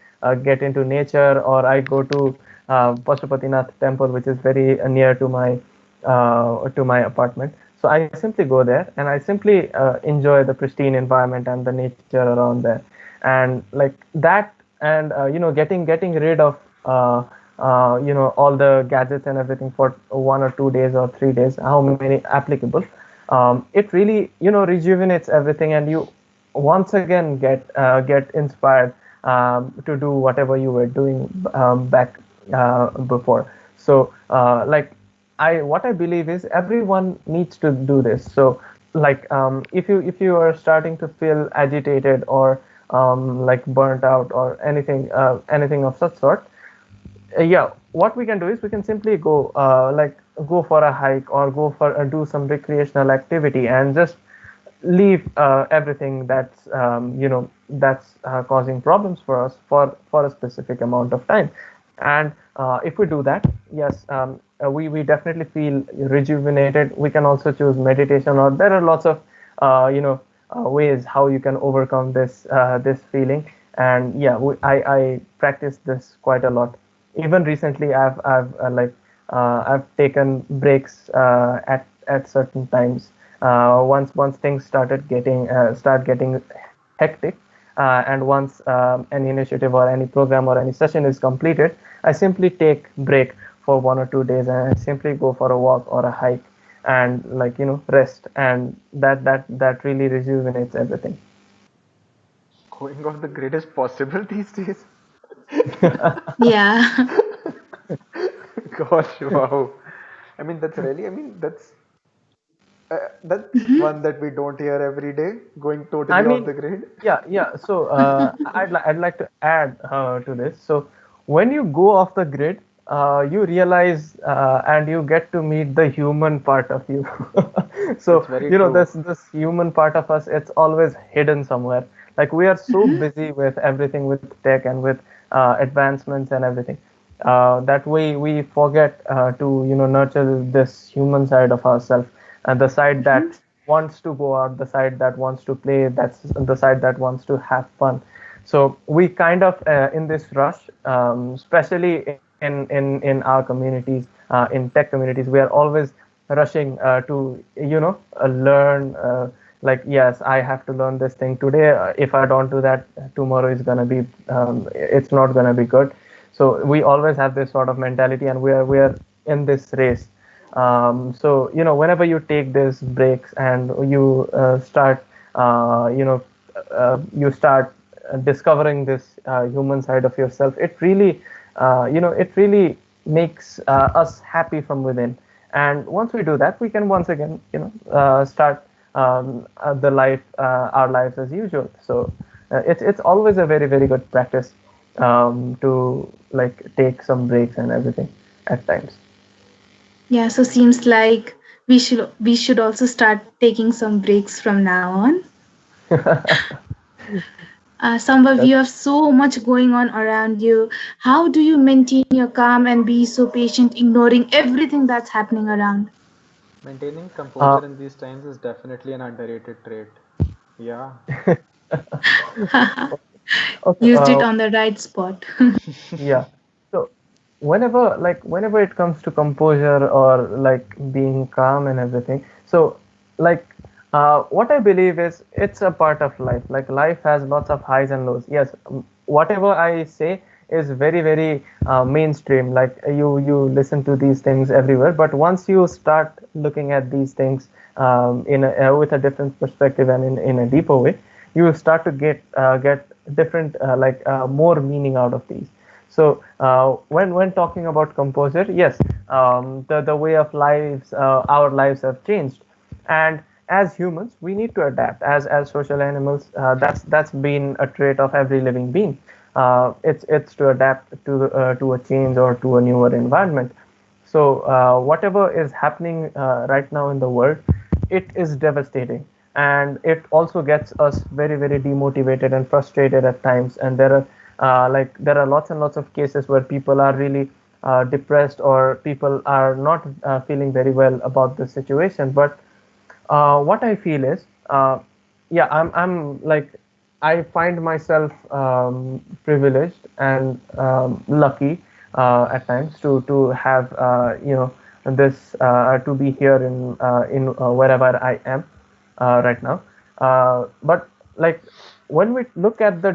get into nature, or I go to Pashupatinath temple, which is very near to my apartment. So I simply go there and I simply enjoy the pristine environment and the nature around there, and like that, and getting rid of all the gadgets and everything for 1 or 2 days or 3 days, how many applicable. It really rejuvenates everything, and you once again get inspired to do whatever you were doing back before. So I what I believe is everyone needs to do this. So if you are starting to feel agitated or like burnt out or anything of such sort, yeah, what we can do is we can simply go for a hike or go for do some recreational activity and just leave everything that's causing problems for us for a specific amount of time. And if we do that, yes, we definitely feel rejuvenated. We can also choose meditation, or there are lots of ways how you can overcome this feeling. And yeah, I practice this quite a lot. Even recently, I've taken breaks at certain times. Once things start getting hectic, and once any initiative or any program or any session is completed, I simply take break for 1 or 2 days, and I simply go for a walk or a hike and rest, and that really rejuvenates everything. Going off the grid is possible these days. Yeah. Gosh, wow. I mean, that's really, I mean, that's Mhm. one that we don't hear every day, going I totally off mean, the grid. yeah. So I'd like to add to this. So when you go off the grid, you realize and you get to meet the human part of you. That's So very true. this human part of us, it's always hidden somewhere. Like we are so Mhm. busy with everything, with tech and with advancements and everything. That way we forget to nurture this human side of ourselves, and the side Mhm. that wants to go out, the side that wants to play, that's the side that wants to have fun. So we kind of in this rush, especially in our communities, in tech communities, we are always rushing to learn. Like, yes, I have to learn this thing today. If I don't do that, tomorrow is gonna be it's not gonna be good. So we always have this sort of mentality, and we are in this race. So whenever you take these breaks and you start you start discovering this human side of yourself, it really it really makes us happy from within. And once we do that, we can once again start the life our lives as usual. So it's always a very very good practice to like take some breaks and everything at times. Yeah, so seems like we should also start taking some breaks from now on. Sambhav, That's you have so much going on around you. How do you maintain your calm and be so patient, ignoring everything that's happening around? Maintaining uh, composure in these times is definitely an underrated trait. Yeah. okay. Used it on the right spot. Yeah. So whenever it comes to composure or like being calm and everything, so like what I believe is it's a part of life. Like life has lots of highs and lows. Yes, whatever I say is very very mainstream. Like you listen to these things everywhere, but once you start looking at these things with a different perspective and in a deeper way, you start to get different more meaning out of these. So when talking about composure, yes, the way of lives our lives have changed, and as humans we need to adapt as social animals. That's been a trait of every living being. It's to adapt to a change or to a newer environment. So whatever is happening right now in the world, it is devastating, and it also gets us very very demotivated and frustrated at times. And there are lots and lots of cases where people are really depressed, or people are not feeling very well about the situation. But what I feel is, yeah, I'm like, I find myself privileged and lucky at times to have this to be here in wherever I am right now. But like when we look at the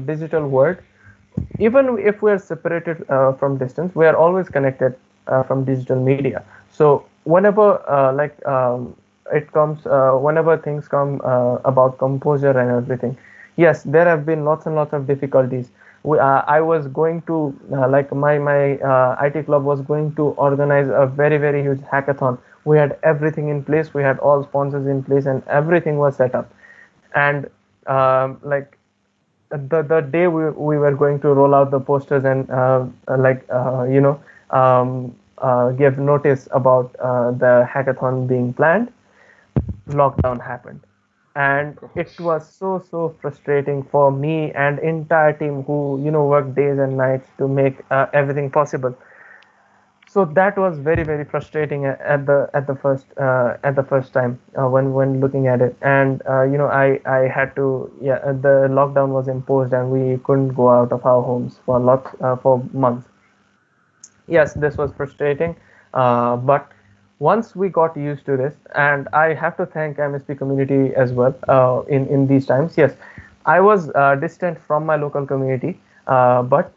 digital world, even if we are separated from distance, we are always connected from digital media. So whenever whenever things come about composure and everything, yes, there have been lots and lots of difficulties. I was going to like my IT club was going to organize a very very huge hackathon. We had everything in place, we had all sponsors in place, and everything was set up. And like the day we were going to roll out the posters and give notice about the hackathon being planned, lockdown happened. And it Gosh. was so frustrating for me and entire team who worked days and nights to make everything possible. So that was very very frustrating at the first time when looking at it. And I had to, yeah, the lockdown was imposed and we couldn't go out of our homes for months. Yes, this was frustrating, but once we got used to this, and I have to thank MSP community as well in these times. Yes, I was distant from my local community, but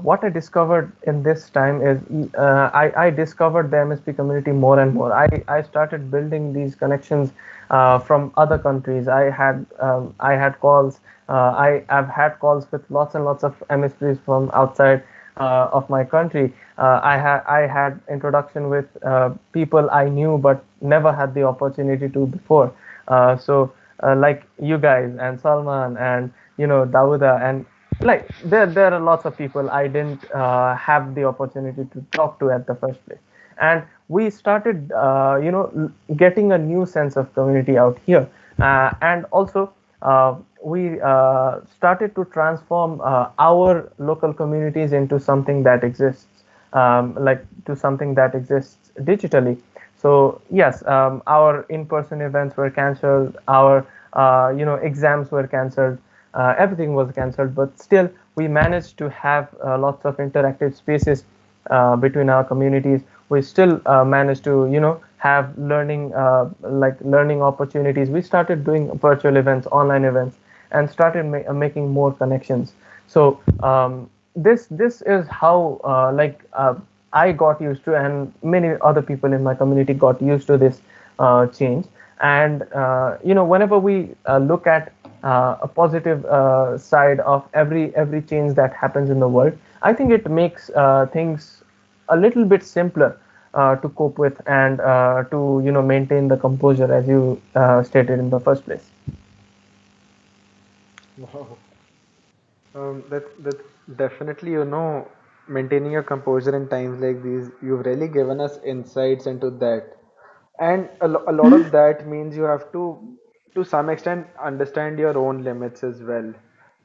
what I discovered in this time is I discovered the MSP community more and more. I started building these connections from other countries. I had calls. I've had calls with lots and lots of MSPs from outside of my country. I had introduction with people I knew but never had the opportunity to before. Like you guys and Salman and Dauda, and like there are lots of people I didn't have the opportunity to talk to at the first place. And we started getting a new sense of community out here. And also we started to transform our local communities into something that exists, like to something that exists digitally. So yes, our in-person events were cancelled, our exams were cancelled, everything was cancelled, but still we managed to have lots of interactive spaces between our communities. We still managed to have learning opportunities. We started doing virtual events, online events, and started making more connections. So this is how I got used to, and many other people in my community got used to this change. And whenever we look at a positive side of every change that happens in the world, I think it makes things a little bit simpler to cope with, and to maintain the composure, as you stated in the first place. Wow. That's definitely, maintaining your composure in times like these. You've really given us insights into that. And a lot of that means you have to some extent, understand your own limits as well.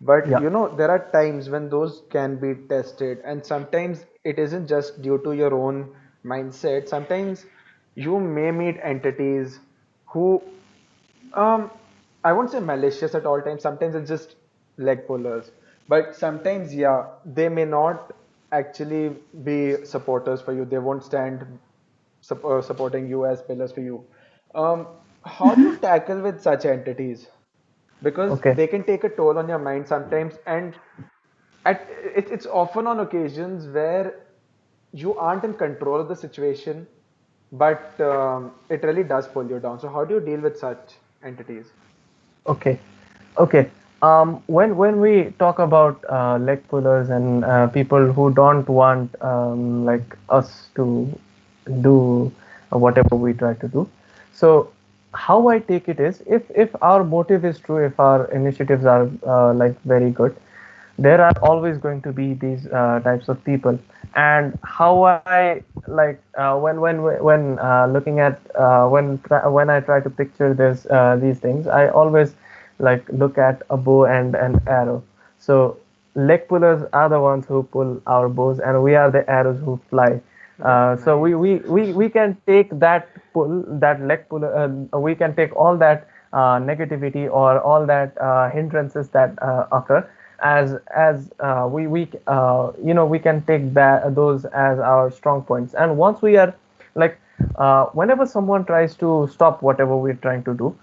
But Yeah. there are times when those can be tested, and sometimes it isn't just due to your own mindset. Sometimes you may meet entities who um, I won't say malicious at all times. Sometimes it's just leg pullers. But sometimes, yeah, they may not actually be supporters for you. They won't stand supporting you as pillars for you. Um, how do you tackle with such entities? Because Okay. they can take a toll on your mind sometimes, and it's often on occasions where you aren't in control of the situation, but it really does pull you down. So how do you deal with such entities? Okay. Okay. When we talk about leg pullers and people who don't want like us to do whatever we try to do, so how I take it is, if our motive is true, if our initiatives are like very good, there are always going to be these types of people. And how I like when looking at when I try to picture this these things, I always like look at a bow and an arrow. So leg pullers are the ones who pull our bows, and we are the arrows who fly. That's So nice. we can take that pull, that leg puller, we can take all that negativity or all that hindrances that occur, as we can take that those as our strong points. And once we are like whenever someone tries to stop whatever we're trying to do,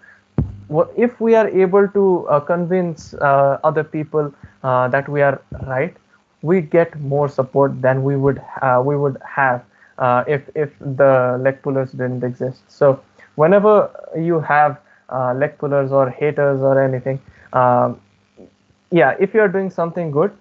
if we are able to convince other people that we are right, we get more support than we would have if the leg pullers didn't exist. So whenever you have leg pullers or haters or anything, um, yeah, if you're doing something good,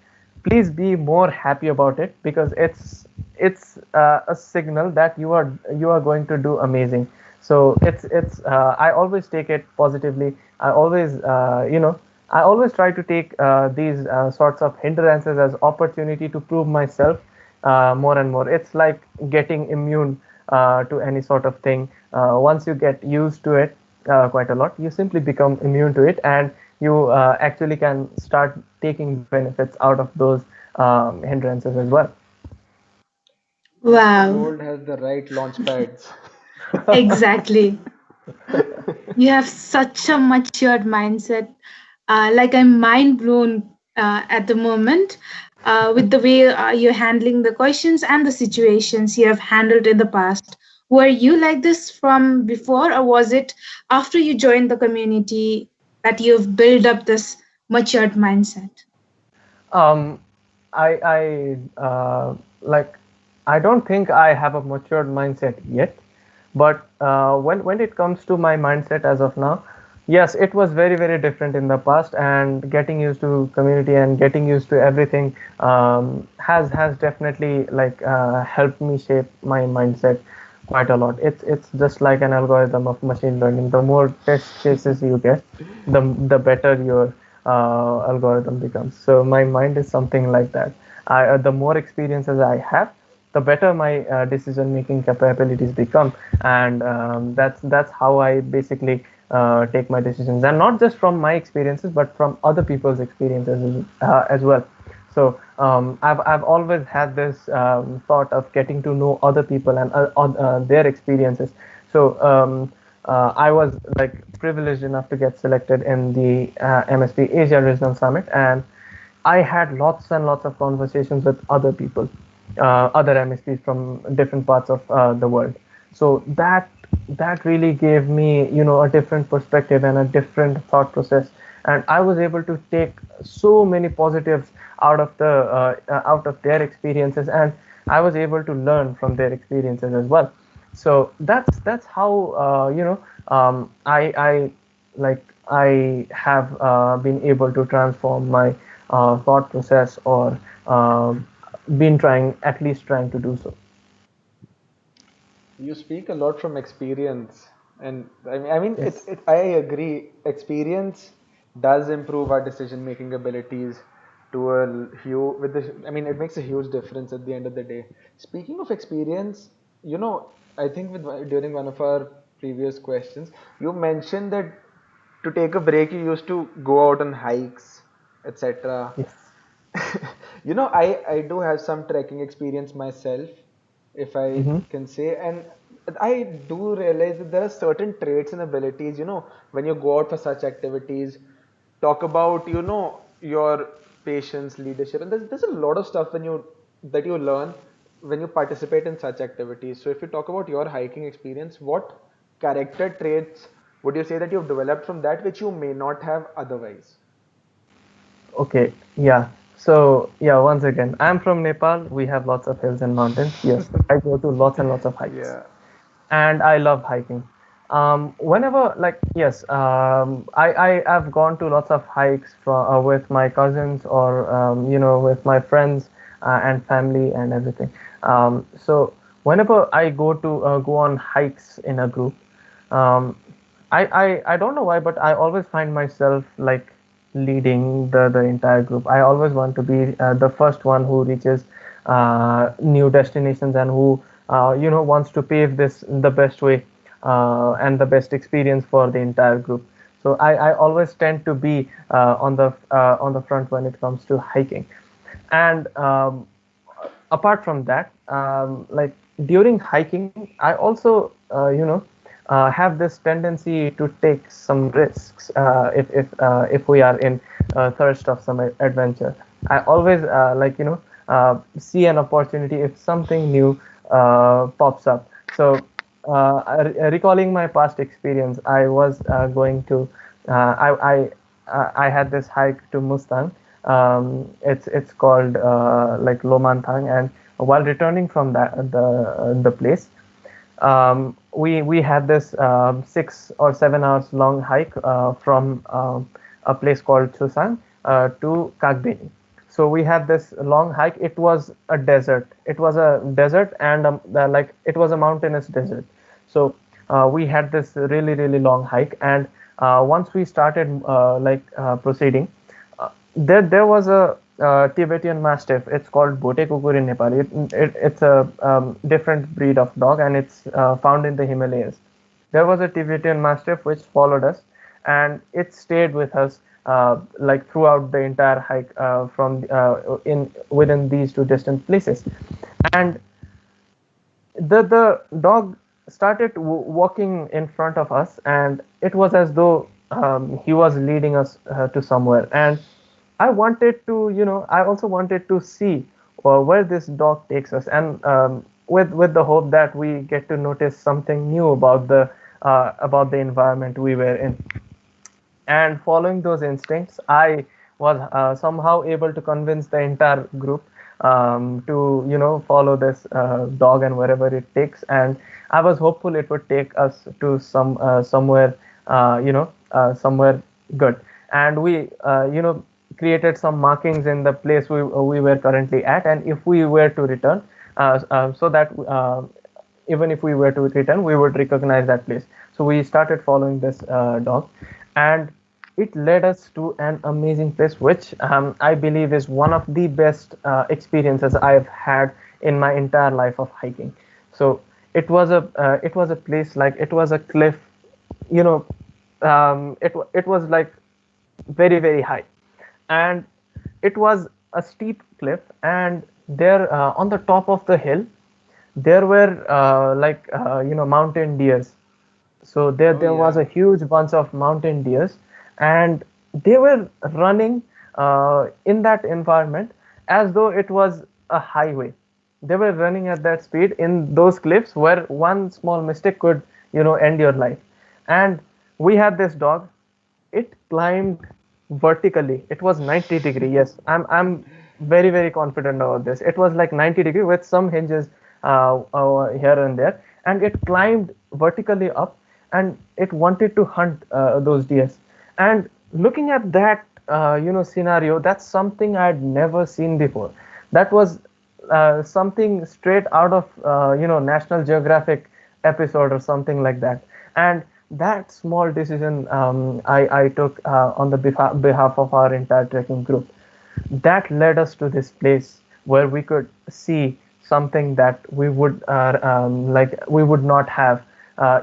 please be more happy about it, because it's a signal that you are going to do amazing. So it's I always take it positively. I always I always try to take these sorts of hindrances as opportunity to prove myself more and more. It's like getting immune to any sort of thing. Once you get used to it quite a lot, you simply become immune to it, and you actually can start taking benefits out of those hindrances as well. The Wow, world has the right launch pads. exactly. You have such a matured mindset. Like I'm mind blown at the moment with the way you're handling the questions and the situations you have handled in the past. Were you like this from before, or was it after you joined the community that you've built up this matured mindset? um, like I don't think I have a matured mindset yet, but when it comes to my mindset as of now, yes, it was very different in the past, and getting used to community and getting used to everything has definitely like helped me shape my mindset quite a lot. It's just like an algorithm of machine learning. The more test cases you get, the better your algorithm becomes. So my mind is something like that. The more experiences I have, the better my decision making capabilities become. And that's how I basically take my decisions, and not just from my experiences but from other people's experiences as well. So I've always had this thought of getting to know other people and their experiences. So I was like privileged enough to get selected in the MSP Asia Regional Summit, and I had lots and lots of conversations with other people, other MSPs from different parts of the world. So that really gave me, a different perspective and a different thought process, and I was able to take so many positives out of their experiences, and I was able to learn from their experiences as well. So that's how I like I have been able to transform my thought process, or been trying, at least trying to do so. You speak a lot from experience, and I mean, Yes. I agree. Experience does improve our decision-making abilities to a huge. I mean, it makes a huge difference at the end of the day. Speaking of experience, I think during one of our previous questions, you mentioned that to take a break, you used to go out on hikes, etc. Yes. I do have some trekking experience myself, if I Mm-hmm. can say, and I do realize that there are certain traits and abilities, when you go out for such activities. Talk about, your patience, leadership, and there's a lot of stuff that you learn when you participate in such activities. So if you talk about your hiking experience, what character traits would you say that you've developed from that which you may not have otherwise? Okay, yeah. So, yeah, once again, I'm from Nepal. We have lots of hills and mountains. Yes, I go to lots and lots of hikes, Yeah. and I love hiking. Whenever, like, yes, I've gone to lots of hikes with my cousins, or with my friends and family and everything. So whenever I go on hikes in a group, um, I don't know why, but I always find myself like leading the entire group. I always want to be the first one who reaches new destinations, and who wants to pave this the best way, and the best experience for the entire group. So I always tend to be on the front when it comes to hiking. And apart from that, like during hiking, I also have this tendency to take some risks, if we are in thirst of some adventure. I always see an opportunity if something new pops up. So recalling my past experience, I was going to I had this hike to Mustang. It's called like Lomanthang, and while returning from the place, we had this 6 or 7 hours long hike from a place called Chusang to Kagbeni. So we had this long hike. It was a desert. It was a desert, and like it was a mountainous desert. So we had this really really long hike, and once we started proceeding, there was a Tibetan Mastiff. It's called Bote Kukur in Nepal. It's a different breed of dog, and it's found in the Himalayas. There was a Tibetan Mastiff which followed us, and it stayed with us like throughout the entire hike, from in within these two distant places. And the dog started walking in front of us, and it was as though he was leading us to somewhere. And I also wanted to see where this dog takes us, and with the hope that we get to notice something new about the environment we were in. And following those instincts, I was somehow able to convince the entire group to follow this dog and wherever it takes. And I was hopeful it would take us to somewhere good. And we created some markings in the place we were currently at, and if we were to return, so that even if we were to return, we would recognize that place. So we started following this dog, and it led us to an amazing place, which I believe is one of the best experiences I've had in my entire life of hiking. So it was a place, like it was a cliff, you know it was like very very high, and it was a steep cliff, and there on the top of the hill there were mountain deers. So Oh there was yeah. a huge bunch of mountain deers, and they were running in that environment as though it was a highway. They were running at that speed in those cliffs where one small mistake could, end your life. And we had this dog. It climbed vertically. It was 90-degree. Yes, I'm very very confident about this. It was like 90-degree with some hinges here and there, and it climbed vertically up, and it wanted to hunt those deers. And looking at that scenario, that's something I'd never seen before. That was something straight out of National Geographic episode or something like that. And that small decision I took on the behalf of our entire trekking group, that led us to this place where we could see something that we would not have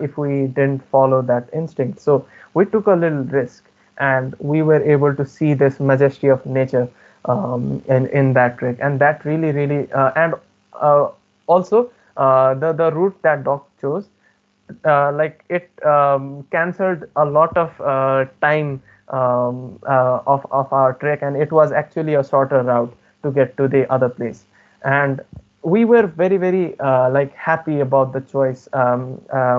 if we didn't follow that instinct. So we took a little risk, and we were able to see this majesty of nature in that trek, and that really really and also the route that Doc chose, it cancelled a lot of time of our trek, and it was actually a shorter route to get to the other place. And we were very very happy about the choice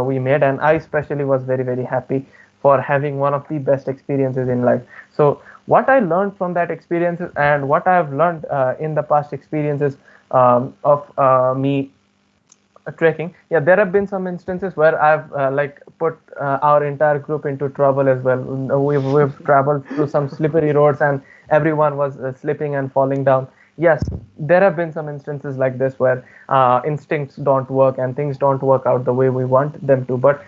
we made, and I especially was very very happy for having one of the best experiences in life. So what I learned from that experience, and what I have learned in the past experiences of me trekking, yeah, there have been some instances where I've put our entire group into trouble as well. We've traveled through some slippery roads, and everyone was slipping and falling down. Yes, there have been some instances like this where instincts don't work and things don't work out the way we want them to. But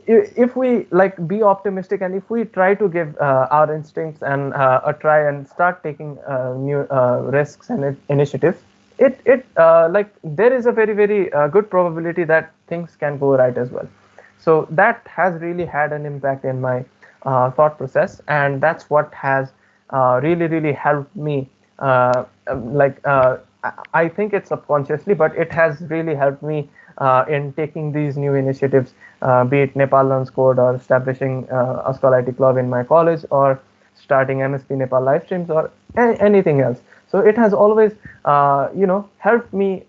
if we be optimistic, and if we try to give our instincts and a try, and start taking new risks and initiatives, it there is a very very good probability that things can go right as well. So that has really had an impact in my thought process, and that's what has really really helped me I think it's subconsciously, but it has really helped me in taking these new initiatives, be it Nepal Learns Code, or establishing a scholarity club in my college, or starting MSP Nepal live streams, or anything else. So it has always, helped me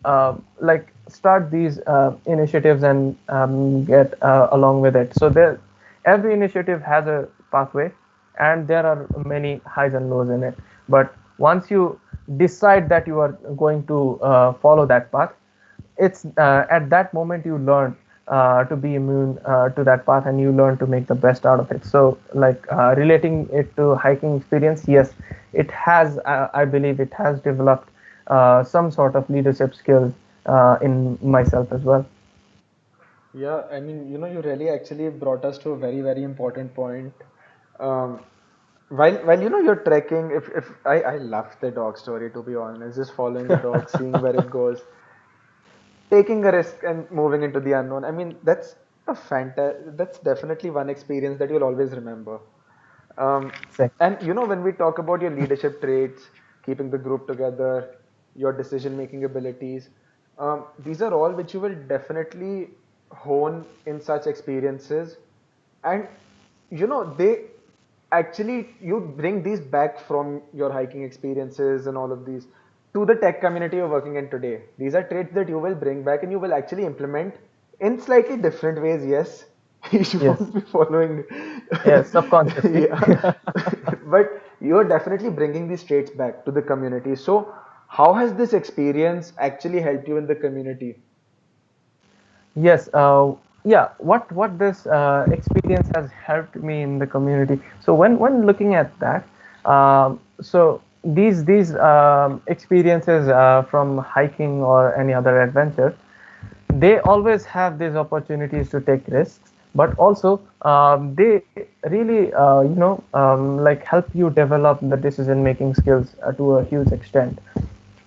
start these initiatives and get along with it. So every initiative has a pathway, and there are many highs and lows in it. But once you decide that you are going to follow that path, it's at that moment you learn to be immune to that path, and you learn to make the best out of it. So relating it to hiking experience, yes, it has, I believe it has developed some sort of leadership skills in myself as well. Yeah, I mean, you really actually brought us to a very, very important point. Um, while you're trekking, if I love the dog story, to be honest, just following the dog, seeing where it goes, taking a risk and moving into the unknown. I mean, that's definitely one experience that you'll always remember. Um, Exactly. and when we talk about your leadership traits, keeping the group together, your decision making abilities, these are all which you will definitely hone in such experiences. And they actually, you bring these back from your hiking experiences and all of these to the tech community you're working in today. These are traits that you will bring back and you will actually implement in slightly different ways. Yes, you Yes. won't be following. Yes, subconsciously. Yeah, but you're definitely bringing these traits back to the community. So how has this experience actually helped you in the community? Yes, yeah. What this experience has helped me in the community. So when looking at that, so these experiences from hiking or any other adventure, they always have these opportunities to take risks, but also they really help you develop the decision making skills to a huge extent,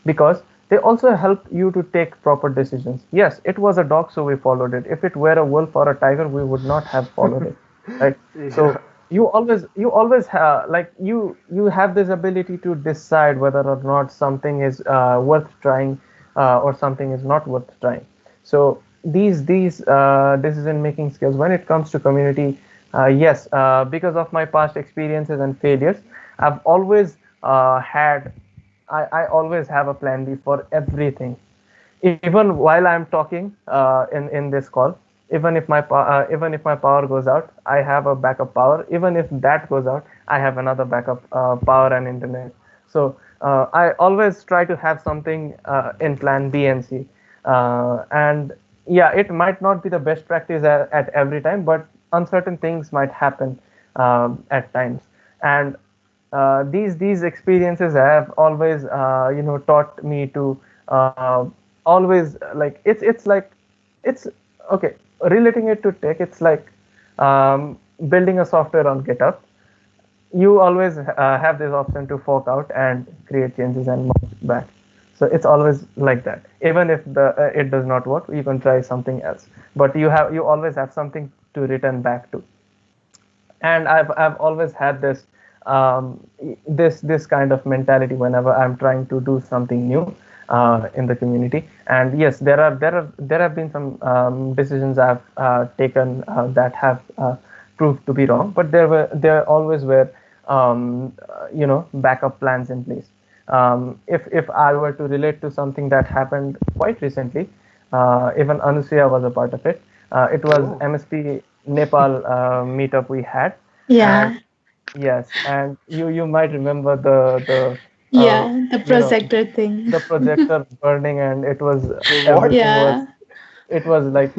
because they also help you to take proper decisions. Yes, it was a dog, so we followed it. If it were a wolf or a tiger, we would not have followed it. right? Yeah. So you always have, like, you have this ability to decide whether or not something is worth trying, or something is not worth trying. So these decision making skills when it comes to community, yes, because of my past experiences and failures, I've always had I always have a plan B for everything. Even while I'm talking in this call, even if my power goes out, I have a backup power. Even if that goes out, I have another backup power and internet. So I always try to have something in plan B and C. And yeah, it might not be the best practice at every time, but uncertain things might happen at times. And these experiences have always taught me to always, like, it's like, it's okay, relating it to tech, it's like building a software on GitHub. You always have this option to fork out and create changes and merge back. So it's always like that. Even if the it does not work, you can try something else, but you always have something to return back to. And I've always had this kind of mentality whenever I'm trying to do something new in the community. And yes, there have been some decisions I've taken that have proved to be wrong, but there always were backup plans in place. If I were to relate to something that happened quite recently, even Anusuya was a part of it. It was Oh. MSP Nepal meetup we had. And Yeah, yes, and you might remember the yeah, the you know projector thing. the projector burning, and it was Wait, what? everything was, Yeah. it was like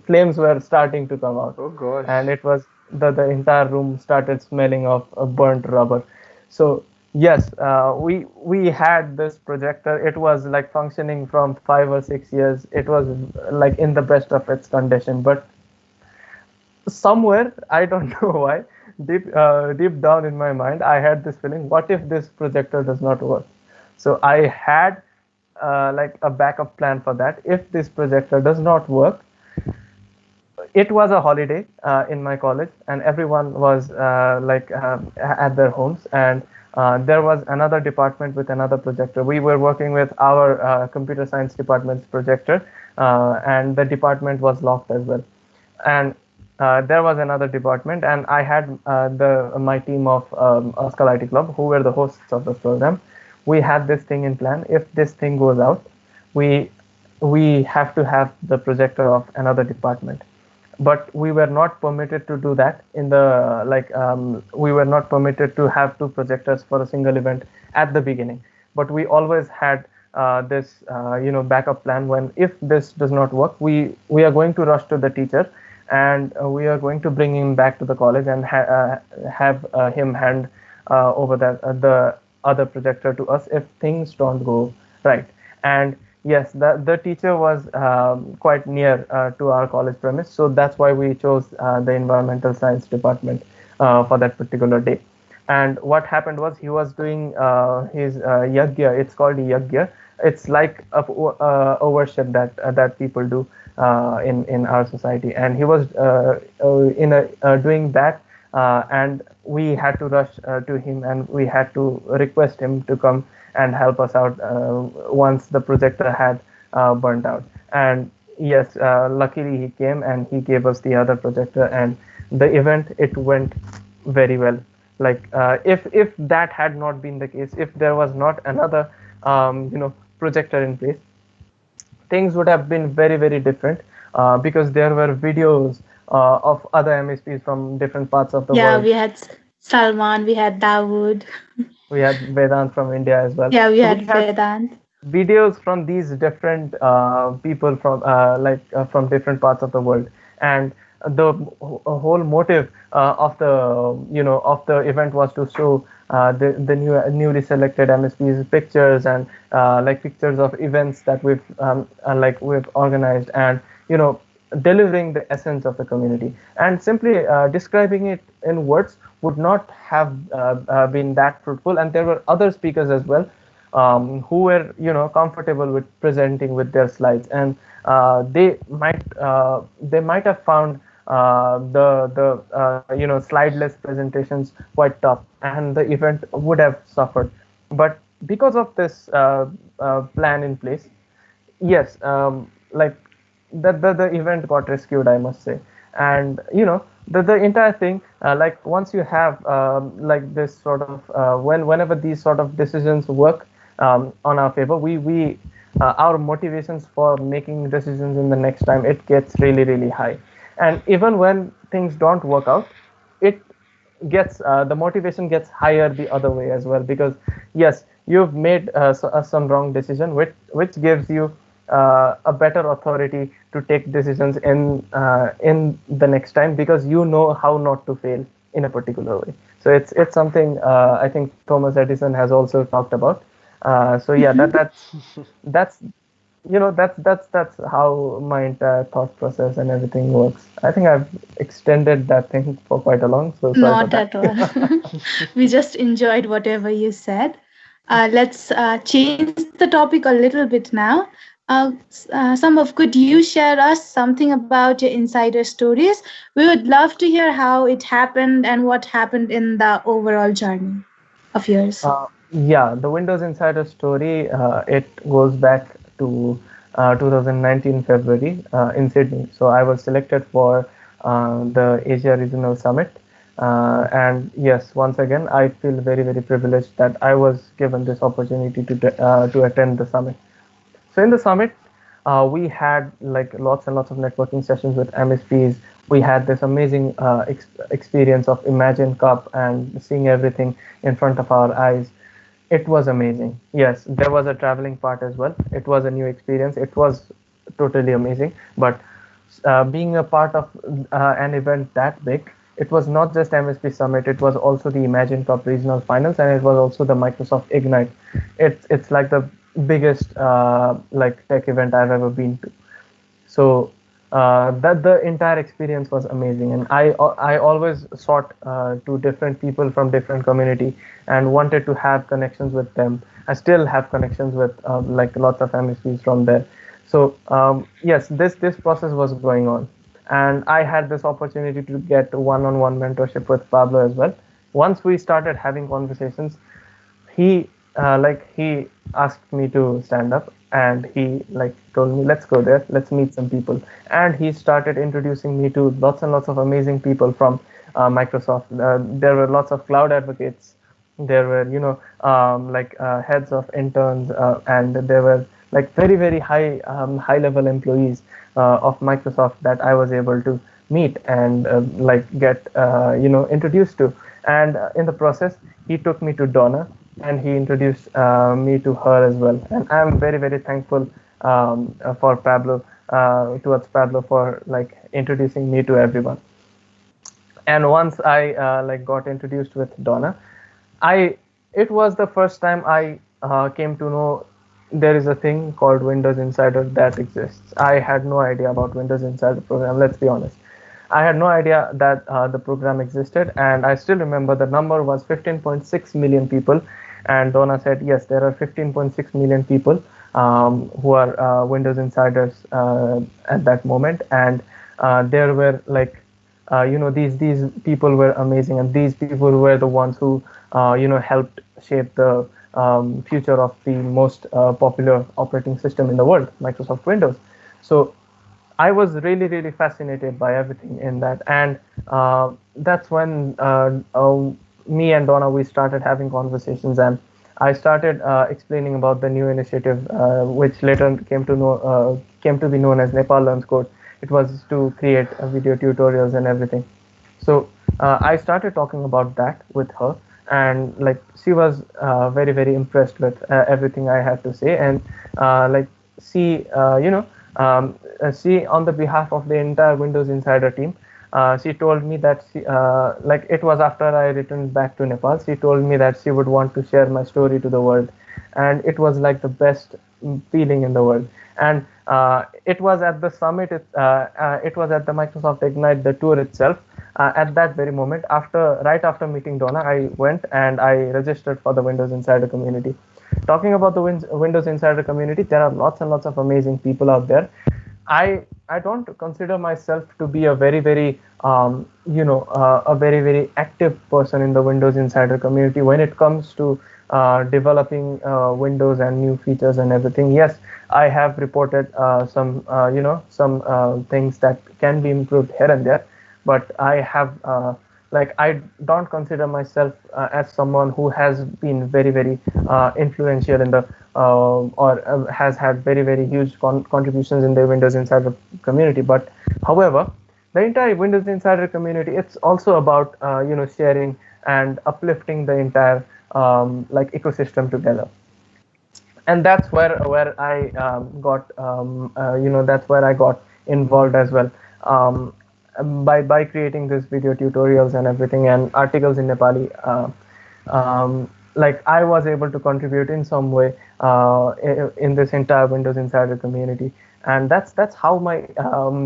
flames were starting to come out, Oh gosh. and it was the entire room started smelling of burnt rubber. So yes, we had this projector. It was like functioning from 5 or 6 years. It was like in the best of its condition, but somewhere, I don't know why, deep down in my mind, I had this feeling, what if this projector does not work? So I had like a backup plan for that. If this projector does not work, it was a holiday in my college, and everyone was at their homes, and there was another department with another projector. We were working with our computer science department's projector, and the department was locked as well. And there was another department, and I had the my team of Askal IT Club, who were the hosts of the program. We had this thing in plan. If this thing goes out, we we have to have the projector of another department. But we were not permitted to do that in the we were not permitted to have two projectors for a single event at the beginning. But we always had this backup plan. When if this does not work, we are going to rush to the teacher, and we are going to bring him back to the college and have him hand over the other projector to us if things don't go right. And yes, the teacher was quite near to our college premise, so that's why we chose the environmental science department for that particular day. And what happened was, he was doing his yagya. It's called yagya. It's like a worship that people do in our society, and he was doing that, and we had to rush to him, and we had to request him to come and help us out once the projector had burnt out. And yes, luckily he came and he gave us the other projector, and the event, it went very well. Like if that had not been the case, if there was not another projector in place, things would have been very different, because there were videos of other MSPs from different parts of the Yeah, world. we had Salman, we had Dawood. We had Vedant from India as well. Yeah, we So we had had Vedant. videos from these different people from different parts of the world. And the whole motive of the event was to show the newly selected MSPs pictures, and like pictures of events that we've organized, and delivering the essence of the community. And simply describing it in words would not have been that fruitful. And there were other speakers as well, who were comfortable with presenting with their slides, and they might have found slideless presentations quite tough, and the event would have suffered. But because of this plan in place, yes, like the event got rescued, I must say. And the entire thing, like once you have like this sort of whenever these sort of decisions work on our favor, we our motivations for making decisions in the next time, it gets really really high. And even when things don't work out, it gets the motivation gets higher the other way as well, because yes, you've made some wrong decision, which gives you a better authority to take decisions in the next time, because you know how not to fail in a particular way. So it's something I think Thomas Edison has also talked about. So yeah, that's that's how my entire thought process and everything works. I think I've extended that thing for quite a long, so sorry for Not that. at all. We just enjoyed whatever you said. Let's change the topic a little bit now. Sambhav, could you share us something about your insider stories? We would love to hear how it happened and what happened in the overall journey of yours. Yeah, the Windows Insider story, it goes back to 2019 February in Sydney. So I was selected for the Asia Regional Summit. And yes, once again, I feel very, very privileged that I was given this opportunity to attend the summit. So in the summit, we had like lots and lots of networking sessions with MSPs. We had this amazing experience of Imagine Cup and seeing everything in front of our eyes. It was amazing. Yes, there was a traveling part as well. It was a new experience. It was totally amazing. But being a part of an event that big, it was not just MSP Summit. It was also the Imagine Cup regional finals, and it was also the Microsoft Ignite. It's like the biggest like tech event I've ever been to. So that the entire experience was amazing, and I always sought to different people from different community and wanted to have connections with them. I still have connections with like lots of MSPs from there. So yes, this process was going on, and I had this opportunity to get one-on-one mentorship with Pablo as well. Once we started having conversations, he he asked me to stand up, and he like told me, let's go there, let's meet some people. And he started introducing me to lots and lots of amazing people from Microsoft. There were lots of cloud advocates, there were heads of interns, and there were like very very high level employees of Microsoft that I was able to meet and like get introduced to. And in the process, he took me to Donna, and he introduced me to her as well. And I'm very very thankful for Pablo, towards Pablo, for like introducing me to everyone. And once I like got introduced with Donna, I it was the first time I came to know there is a thing called Windows Insider that exists. I had no idea about Windows Insider program. Let's be honest. I had no idea that the program existed, and I still remember the number was 15.6 million people. And Donna said, yes, there are 15.6 million people who are Windows Insiders at that moment, and there were like these people were amazing, and these people were the ones who helped shape the future of the most popular operating system in the world, Microsoft Windows. So I was really, really fascinated by everything in that, and that's when me and Donna, we started having conversations, and I started explaining about the new initiative, which later came to be known as Nepal Learns Code. It was to create video tutorials and everything. So I started talking about that with her, and like she was very, very impressed with everything I had to say, and like she, she, on the behalf of the entire Windows Insider team, she told me that like it was after I returned back to Nepal. She told me that she would want to share my story to the world, and it was like the best feeling in the world. And it was at the summit. It was at the Microsoft Ignite, the tour itself. At that very moment, right after meeting Donna, I went and I registered for the Windows Insider community. Talking about the Windows Insider community, there are lots and lots of amazing people out there. I don't consider myself to be a very a very active person in the Windows Insider community when it comes to developing Windows and new features and everything. Yes, I have reported some some things that can be improved here and there, but I have I don't consider myself as someone who has been very influential in the or has had very huge contributions in the Windows Insider community. But however, the entire Windows Insider community, it's also about sharing and uplifting the entire ecosystem together. And that's where I got that's where I got involved as well, um, by creating these video tutorials and everything and articles in Nepali. I was able to contribute in some way in this entire Windows Insider community, and that's how my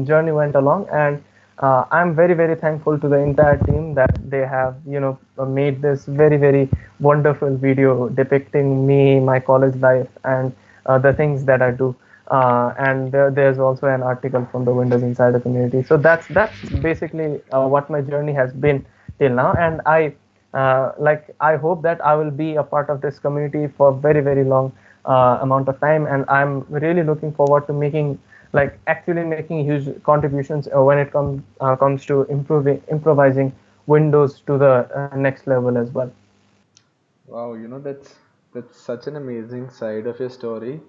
journey went along. And I'm very thankful to the entire team that they have made this very wonderful video depicting me, my college life, and the things that I do. And there's also an article from the Windows Insider community. So that's basically what my journey has been till now. And I hope that I will be a part of this community for very long amount of time, and I'm really looking forward to making actually making huge contributions when it comes to improving improvising Windows to the next level as well. Wow, that's such an amazing side of your story.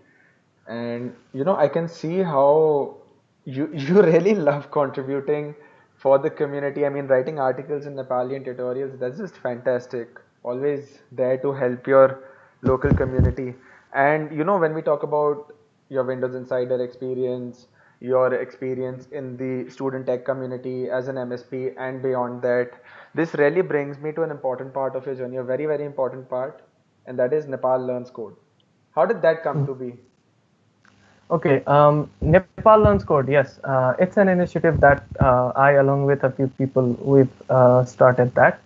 And I can see how you really love contributing for the community. I mean, writing articles in Nepali and tutorials, that's just fantastic. Always there to help your local community. And when we talk about your Windows Insider experience, your experience in the student tech community as an MSP and beyond that, this really brings me to an important part of your journey, a very important part, and that is Nepal Learns Code. How did that come to be? Okay, Nepal Learns Code. Yes, it's an initiative that I, along with a few people, we've started that.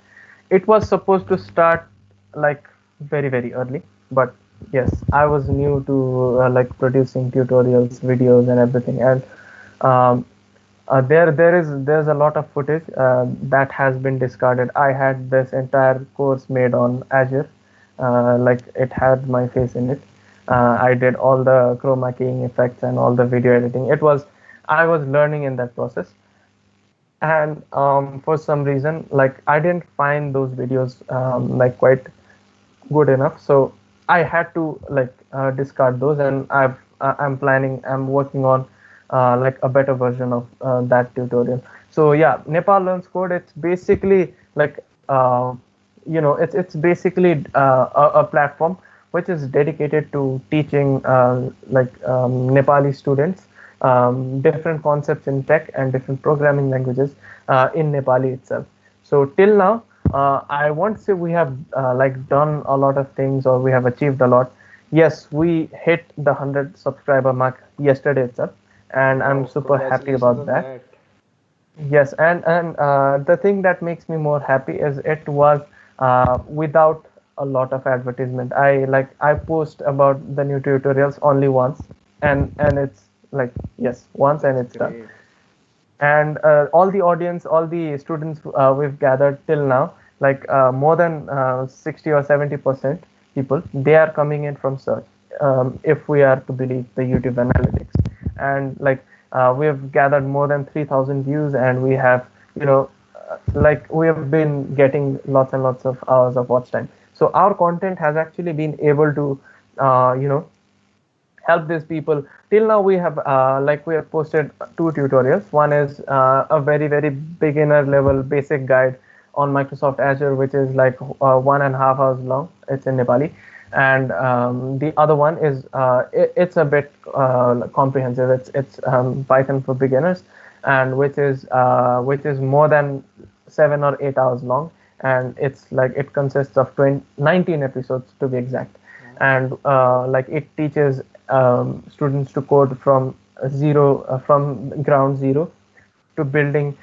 It was supposed to start very early, but yes, I was new to producing tutorials, videos, and everything. And um, there's a lot of footage that has been discarded. I had this entire course made on Azure, it had my face in it. I did all the chroma keying effects and all the video editing. I was learning in that process, and for some reason, I didn't find those videos quite good enough, so I had to discard those. And I'm working on a better version of that tutorial. So yeah, Nepal Learns Code, it's basically it's basically a platform which is dedicated to teaching Nepali students different concepts in tech and different programming languages in Nepali itself. So till now, I won't say we have done a lot of things or we have achieved a lot. Yes, we hit the 100 subscriber mark yesterday itself, and I'm Wow, super happy congratulations about on that. that. Yes, and the thing that makes me more happy is it was without a lot of advertisement. I post about the new tutorials only once, and it's yes, once, and That's it's done. great. And all the audience, all the students we've gathered till now, more than 60 or 70% people, they are coming in from search, if we are to believe the YouTube analytics. And we have gathered more than 3,000 views, and we have we have been getting lots and lots of hours of watch time. So our content has actually been able to uh, you know help these people. Till now we have we have posted two tutorials. One is a very beginner level basic guide on Microsoft Azure, which is 1.5 hours long. It's in Nepali. And the other one is it's a bit comprehensive. It's Python for beginners, and which is more than 7 or 8 hours long. And it consists of 19 episodes to be exact. Wow. And it teaches students to code from zero, from ground zero, to building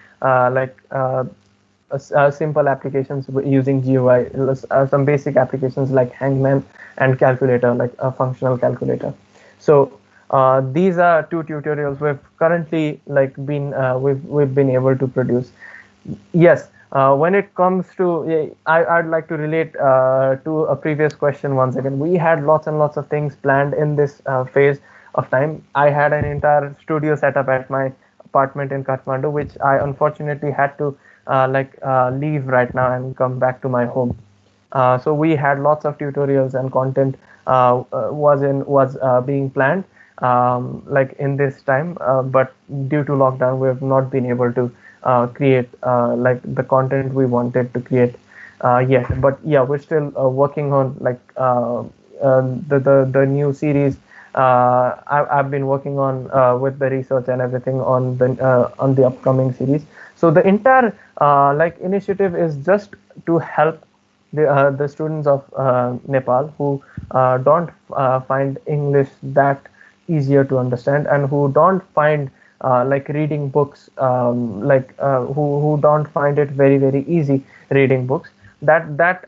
simple applications using GUI, some basic applications like Hangman and calculator, like a functional calculator. So These are two tutorials we've currently we've been able to produce. Yes, when it comes to, I'd like to relate to a previous question once again. We had lots and lots of things planned in this phase of time. I had an entire studio set up at my apartment in Kathmandu, which I unfortunately had to leave right now and come back to my home. So we had lots of tutorials and content was being planned in this time, but due to lockdown, we have not been able to create the content we wanted to create yet. But yeah, we're still working on the new series. I've been working on with the research and everything on the upcoming series. So the entire initiative is just to help the students of Nepal who don't find English that easier to understand, and who don't find reading books who don't find it very easy reading books. That's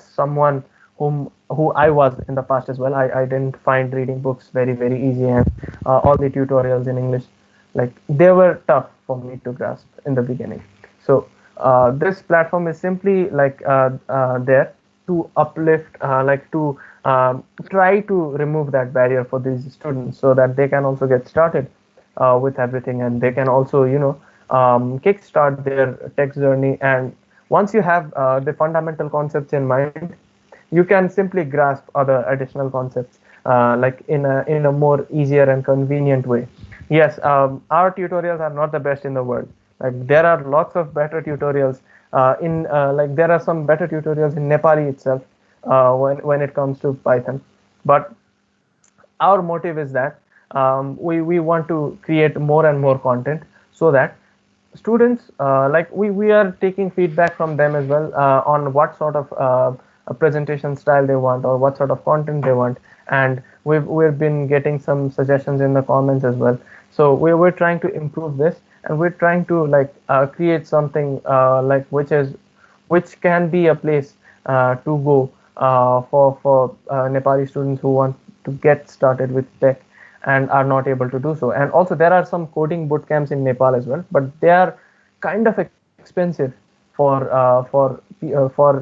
someone who I was in the past as well. I didn't find reading books very easy, and all the tutorials in English, they were tough for me to grasp in the beginning. So this platform is simply there to uplift, to try to remove that barrier for these students, so that they can also get started with everything, and they can also kickstart their tech journey. And once you have the fundamental concepts in mind, you can simply grasp other additional concepts in a more easier and convenient way. Yes, our tutorials are not the best in the world. There are lots of better tutorials in there are some better tutorials in Nepali itself when it comes to Python. But our motive is that we want to create more and more content, so that students we are taking feedback from them as well on what sort of a presentation style they want, or what sort of content they want. And we've been getting some suggestions in the comments as well. So we're trying to improve this, and we're trying to create something which can be a place to go for Nepali students who want to get started with tech and are not able to do so. And also there are some coding boot camps in Nepal as well, but they are kind of expensive for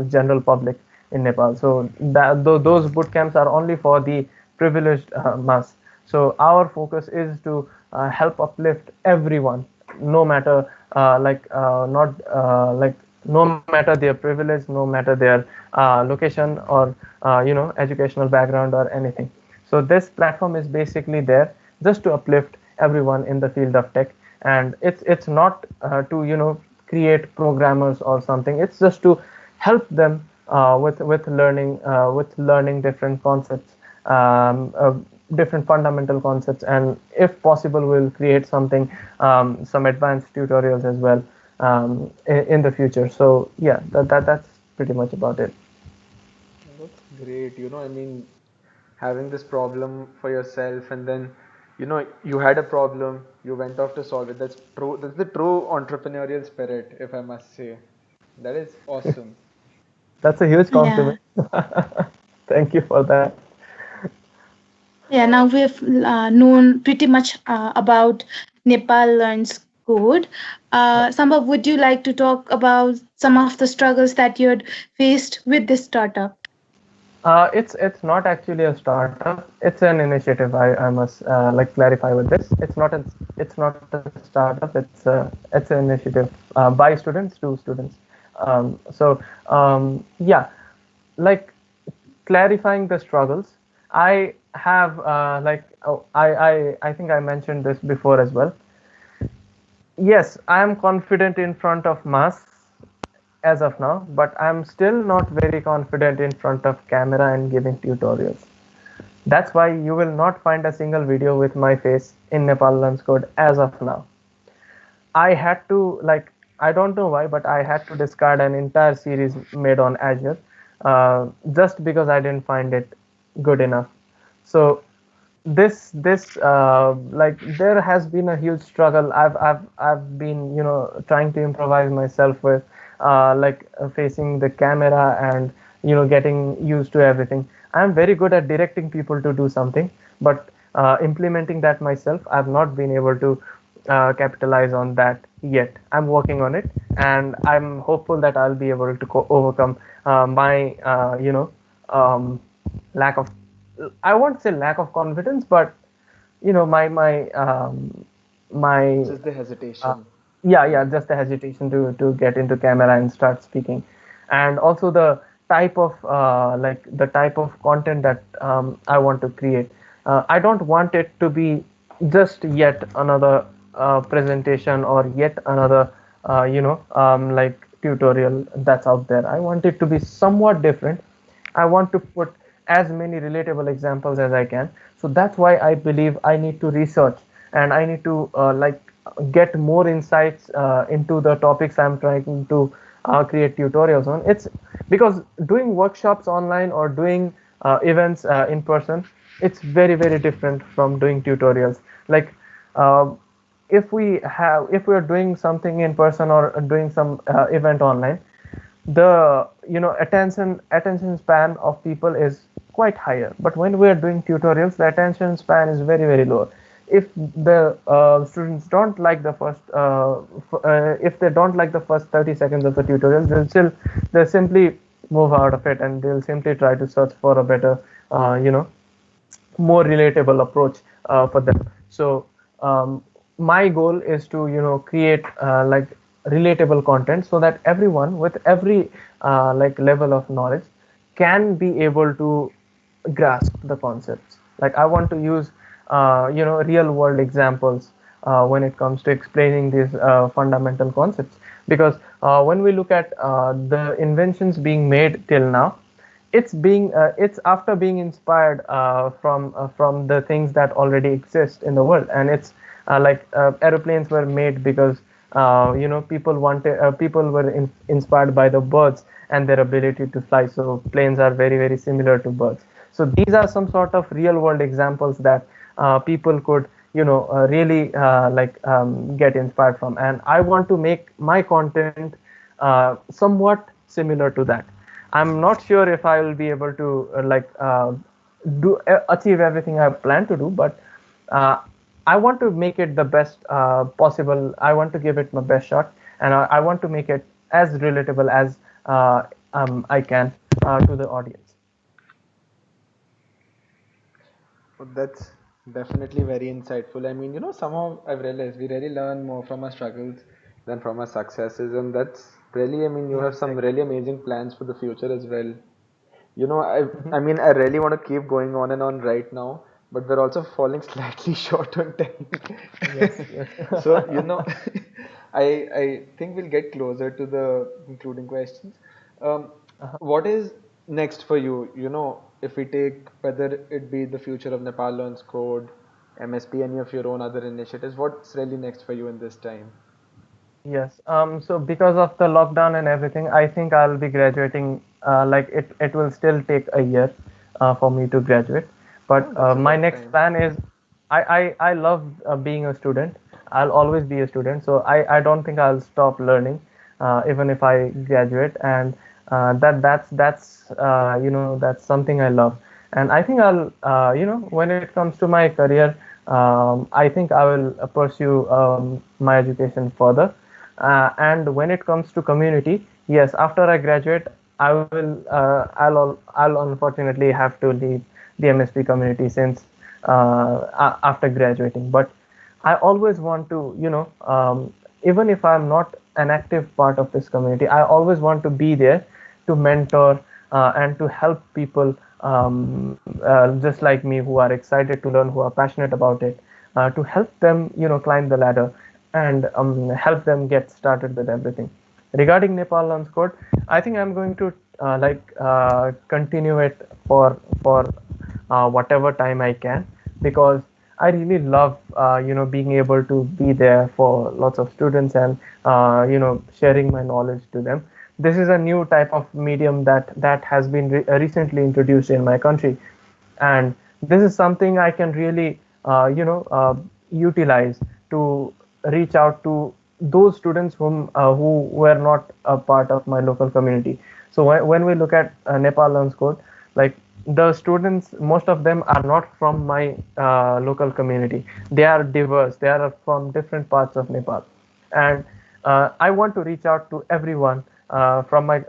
general public in Nepal. So those boot camps are only for the privileged mass. So our focus is to help uplift everyone, no matter not no matter their privilege, no matter their location, or educational background or anything. So this platform is basically there just to uplift everyone in the field of tech. And it's not to create programmers or something. It's just to help them with learning different concepts, different fundamental concepts. And if possible, we'll create something, some advanced tutorials as well in the future. So yeah, that's pretty much about it. That's great. I mean, having this problem for yourself, and then, you had a problem, you went off to solve it. That's true. That's the true entrepreneurial spirit, if I must say. That is awesome. That's a huge Yeah. compliment. Thank you for that. Yeah, now we've known pretty much about Nepal Learns Code. Sambhav, would you like to talk about some of the struggles that you had faced with this startup? It's not actually a startup. It's an initiative. I must clarify with this. It's not a startup. It's an initiative by students to students. Yeah, like clarifying the struggles. I have I think I mentioned this before as well. Yes, I am confident in front of mass as of now, but I'm still not very confident in front of camera and giving tutorials. That's why you will not find a single video with my face in Nepal Learns Code as of now. I had to I don't know why, but I had to discard an entire series made on Azure just because I didn't find it good enough. So this there has been a huge struggle. I've been trying to improvise myself with facing the camera and getting used to everything. I'm very good at directing people to do something, but implementing that myself, I've not been able to capitalize on that yet. I'm working on it, and I'm hopeful that I'll be able to overcome my um, lack of, I won't say lack of confidence, but my Just the uh, hesitation. yeah, Yeah. just the hesitation to get into camera and start speaking, and also the type of the type of content that I want to create. I don't want it to be just yet another presentation or yet another tutorial that's out there. I want it to be somewhat different. I want to put as many relatable examples as I can. So that's why I believe I need to research, and I need to get more insights into the topics I'm trying to create tutorials on. It's because doing workshops online or doing events in person, it's very, very different from doing tutorials. Like uh, if we are doing something in person or doing some event online, the attention span of people is quite higher, but when we are doing tutorials, the attention span is very, very low. If the students don't like the first if they don't like the first 30 seconds of the tutorial, they'll simply move out of it, and they'll simply try to search for a better more relatable approach for them. So my goal is to create relatable content, so that everyone with every level of knowledge can be able to grasp the concepts. Like I want to use real world examples when it comes to explaining these fundamental concepts, because when we look at the inventions being made till now, it's after being inspired from the things that already exist in the world. And it's aeroplanes were made because people were inspired by the birds and their ability to fly. So planes are very, very similar to birds. So these are some sort of real world examples that people could really get inspired from, and I want to make my content somewhat similar to that. I'm not sure if I will be able to do achieve everything I plan to do, but uh, I want to make it the best possible. I want to give it my best shot, and I want to make it as relatable as I can to the audience. Well, that's definitely very insightful. I mean, somehow I've realized we really learn more from our struggles than from our successes, and that's really, I mean, you Yeah, have some exactly. really amazing plans for the future as well. I Hmm. I mean, I really want to keep going on and on right now, but we're also falling slightly short on time. Yes, yes. So, I think we'll get closer to the concluding questions. Um, Uh-huh. what is next for you? If we take whether it be the future of Nepal Learns Code, MSP, any of your own other initiatives, what's really next for you in this time? Yes. So because of the lockdown and everything, I think I'll be graduating. It will still take a year for me to graduate. But Oh, that's a my short next time. plan is, I love being a student. I'll always be a student. So I don't think I'll stop learning, even if I graduate. And that's something I love. And I think I'll, when it comes to my career, I think I will pursue my education further. And when it comes to community, yes, after I graduate, I'll unfortunately have to leave the MSP community, since after graduating. But I always want to, even if I'm not an active part of this community, I always want to be there to mentor and to help people just like me, who are excited to learn, who are passionate about it, to help them, climb the ladder, and help them get started with everything. Regarding Nepal Learns Code, I think I'm going to continue it for whatever time I can, because I really love being able to be there for lots of students, and sharing my knowledge to them. This is a new type of medium that has been recently introduced in my country, and this is something I can really utilize to reach out to those students who were not a part of my local community. So when we look at Nepal Learns Code, like the students, most of them are not from my local community. They are diverse. They are from different parts of Nepal, and I want to reach out to everyone from my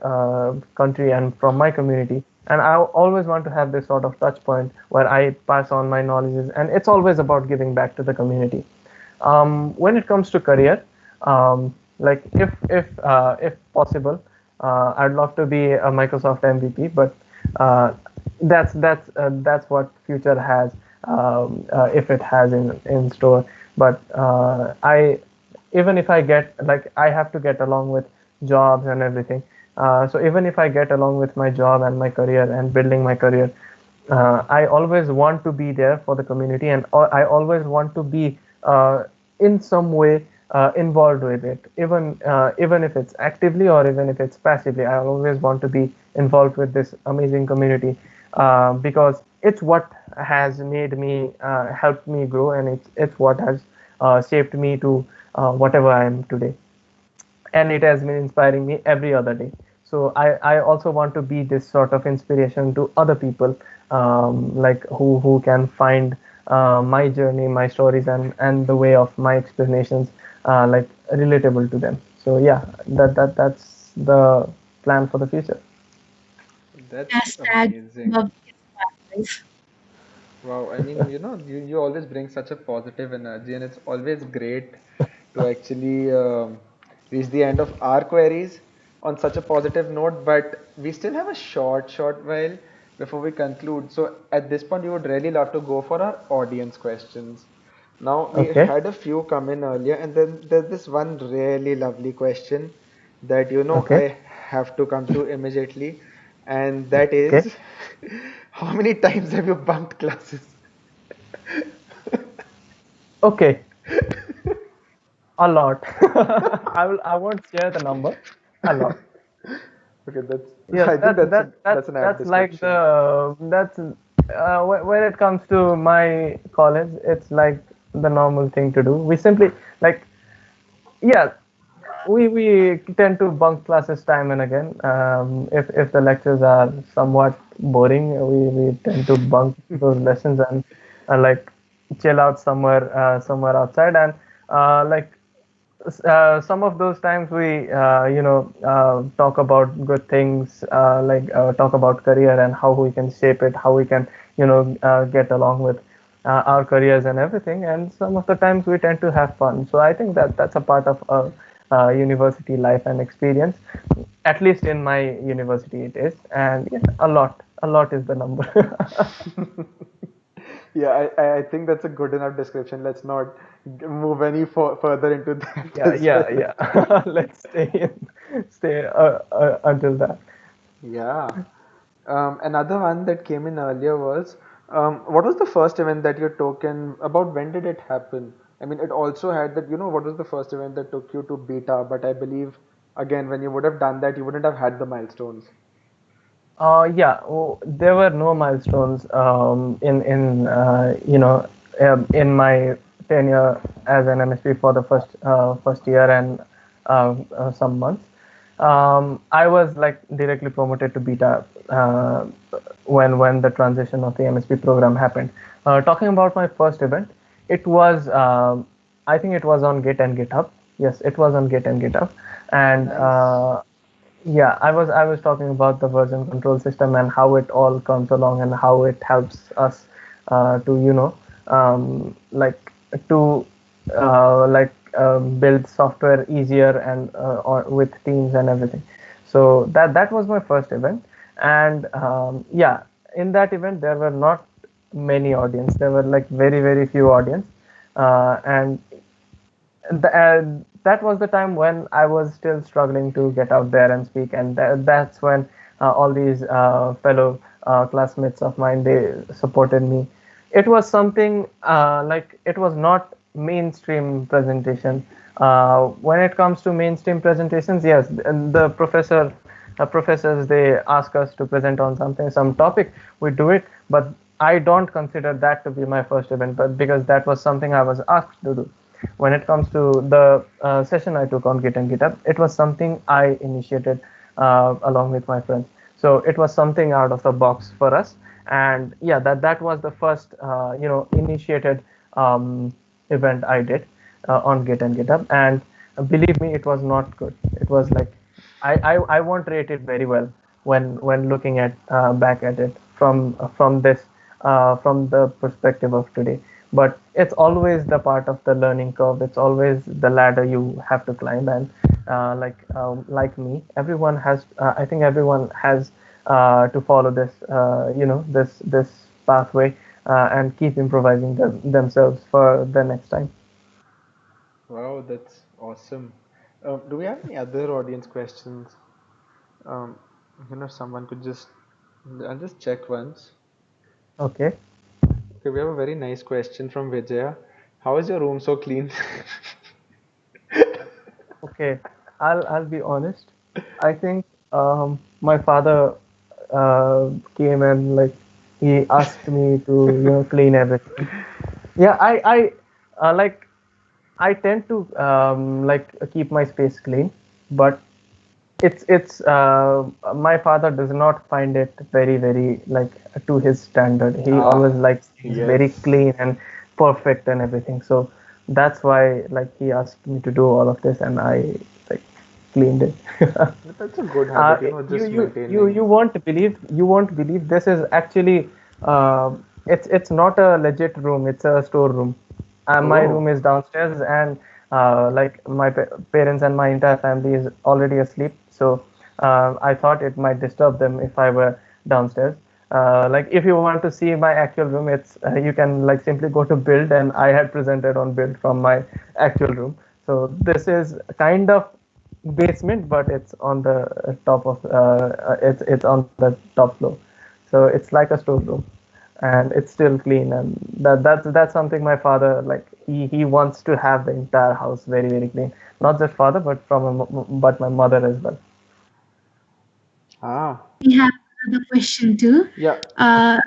country and from my community. And I always want to have this sort of touch point where I pass on my knowledges, and it's always about giving back to the community. When it comes to career, like if possible, I'd love to be a Microsoft MVP, but uh, that's what future has, if it has in store. But I even if I get, like, I have to get along with jobs and everything. So even if I get along with my job and my career and building my career, I always want to be there for the community, and I always want to be in some way involved with it, even if it's actively or even if it's passively. I always want to be involved with this amazing community, because it's what has made me, helped me grow, and it's what has shaped me to whatever I am today, and it has been inspiring me every other day. So I also want to be this sort of inspiration to other people, like who can find my journey, my stories, and the way of my explanations, like relatable to them. So yeah, that's the plan for the future. That's Hashtag amazing. love is Wow, I mean, you always bring such a positive energy, and it's always great to actually reach the end of our queries on such a positive note. But we still have a short while before we conclude. So at this point, we would really love to go for our audience questions. Now, we Okay. had a few come in earlier, and then there's this one really lovely question that Okay. I have to come to immediately, and that Okay. is, how many times have you bunked classes? Okay. A lot. I won't share the number. A lot. Okay, that's Yes, I think that's an apt that's like description. that's when it comes to my college, it's like the normal thing to do. We simply, like, yeah, we tend to bunk classes time and again. If the lectures are somewhat boring, we tend to bunk those lessons and like chill out somewhere outside, and like some of those times we talk about good things, like talk about career and how we can shape it, how we can get along with our careers and everything. And some of the times we tend to have fun. So I think that that's a part of university life and experience. At least in my university it is. And yeah, a lot is the number. Yeah, I think that's a good enough description. Let's not move any further into that Yeah, as yeah, well. yeah. Let's stay until that. Yeah. Another one that came in earlier was, what was the first event that you took, and about when did it happen? I mean, it also had that, what was the first event that took you to beta, but I believe, again, when you would have done that, you wouldn't have had the milestones. Yeah, there were no milestones in my tenure as an MSP for the first year and some months. I was like directly promoted to beta when the transition of the MSP program happened. Talking about my first event, it was I think it was on Git and GitHub. Yes, it was on Git and GitHub, and Nice. yeah, I was talking about the version control system and how it all comes along and how it helps us to like to build software easier and or with teams and everything. So that was my first event, and yeah, in that event there were not many audience. There were like very few audience, and that was the time when I was still struggling to get out there and speak, and that's when all these fellow classmates of mine, they supported me. It was something like it was not mainstream presentation. When it comes to mainstream presentations, yes, the professors, they ask us to present on something, some topic, we do it, but I don't consider that to be my first event, but because that was something I was asked to do. When it comes to the session I took on Git and GitHub, it was something I initiated along with my friends. So it was something out of the box for us. And yeah, that was the first initiated event I did on Git and GitHub. And believe me, it was not good. It was like I won't rate it very well when looking at back at it from the perspective of today. But it's always the part of the learning curve. It's always the ladder you have to climb. And like me, everyone has. I think everyone has to follow this this pathway and keep improvising themselves for the next time. Wow, that's awesome. Do we have any other audience questions? Um, someone could just, I'll just check once. Okay. Okay, we have a very nice question from Vijaya. How is your room so clean? Okay, I'll be honest. I think my father came and like he asked me to clean everything. Yeah, like I tend to like keep my space clean, but it's my father does not find it very like to his standard. He always Ah, likes things very yes. clean and perfect and everything. So that's why like he asked me to do all of this, and I like cleaned it. That's a good habit, just You maintaining. won't believe this is actually it's not a legit room. It's a store room. My room Oh, is downstairs, and like my parents and my entire family is already asleep. So I thought it might disturb them if I were downstairs. Like if you want to see my actual room, it's you can like simply go to build, and I had presented on build from my actual room. So this is kind of basement, but it's on the top of it's on the top floor. So it's like a storeroom, and it's still clean. And that's something my father like he wants to have the entire house very clean. Not just father, but but my mother as well. ah, We have another question too. yeah. Uh,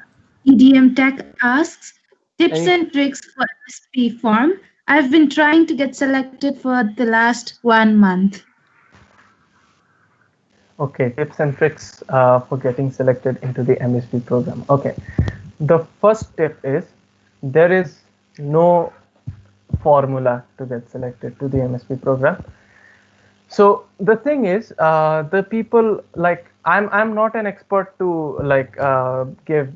EDM Tech asks tips Any and tricks for MSP form. I've been trying to get selected for the last 1 month. Okay, tips and tricks for getting selected into the MSP program. Okay, the first tip is there is no formula to get selected to the MSP program. So the thing is, the people like I'm not an expert to like give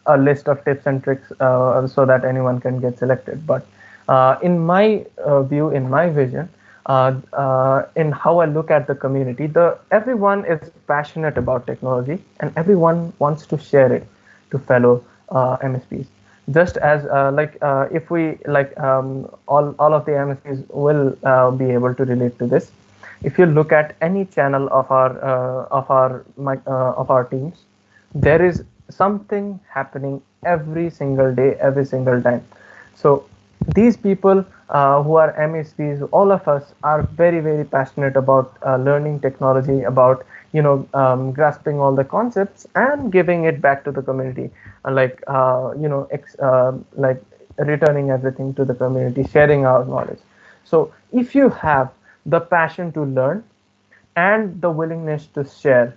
a list of tips and tricks so that anyone can get selected. But in my view, in my vision, in how I look at the community, the everyone is passionate about technology, and everyone wants to share it to fellow MSPs. Just as if we like all of the MSPs will be able to relate to this. If you look at any channel of our teams, there is something happening every single day, every single time. So these people who are MSPs, all of us are very passionate about learning technology, about grasping all the concepts and giving it back to the community, like returning everything to the community, sharing our knowledge. So if you have the passion to learn and the willingness to share,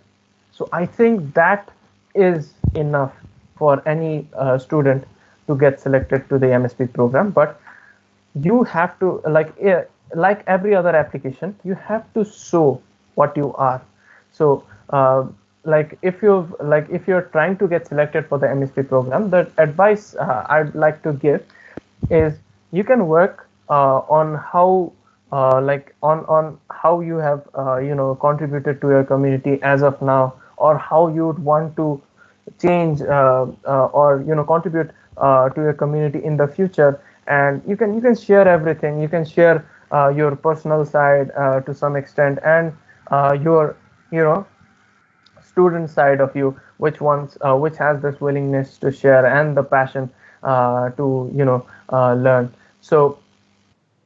so I think that is enough for any student to get selected to the MSP program. But you have to like every other application, you have to show what you are. So if you're trying to get selected for the MSP program, the advice I'd like to give is you can work on how on how you have contributed to your community as of now, or how you would want to change or contribute to your community in the future. And you can share everything. You can share your personal side to some extent, and your you know student side of you, which has this willingness to share and the passion to learn. So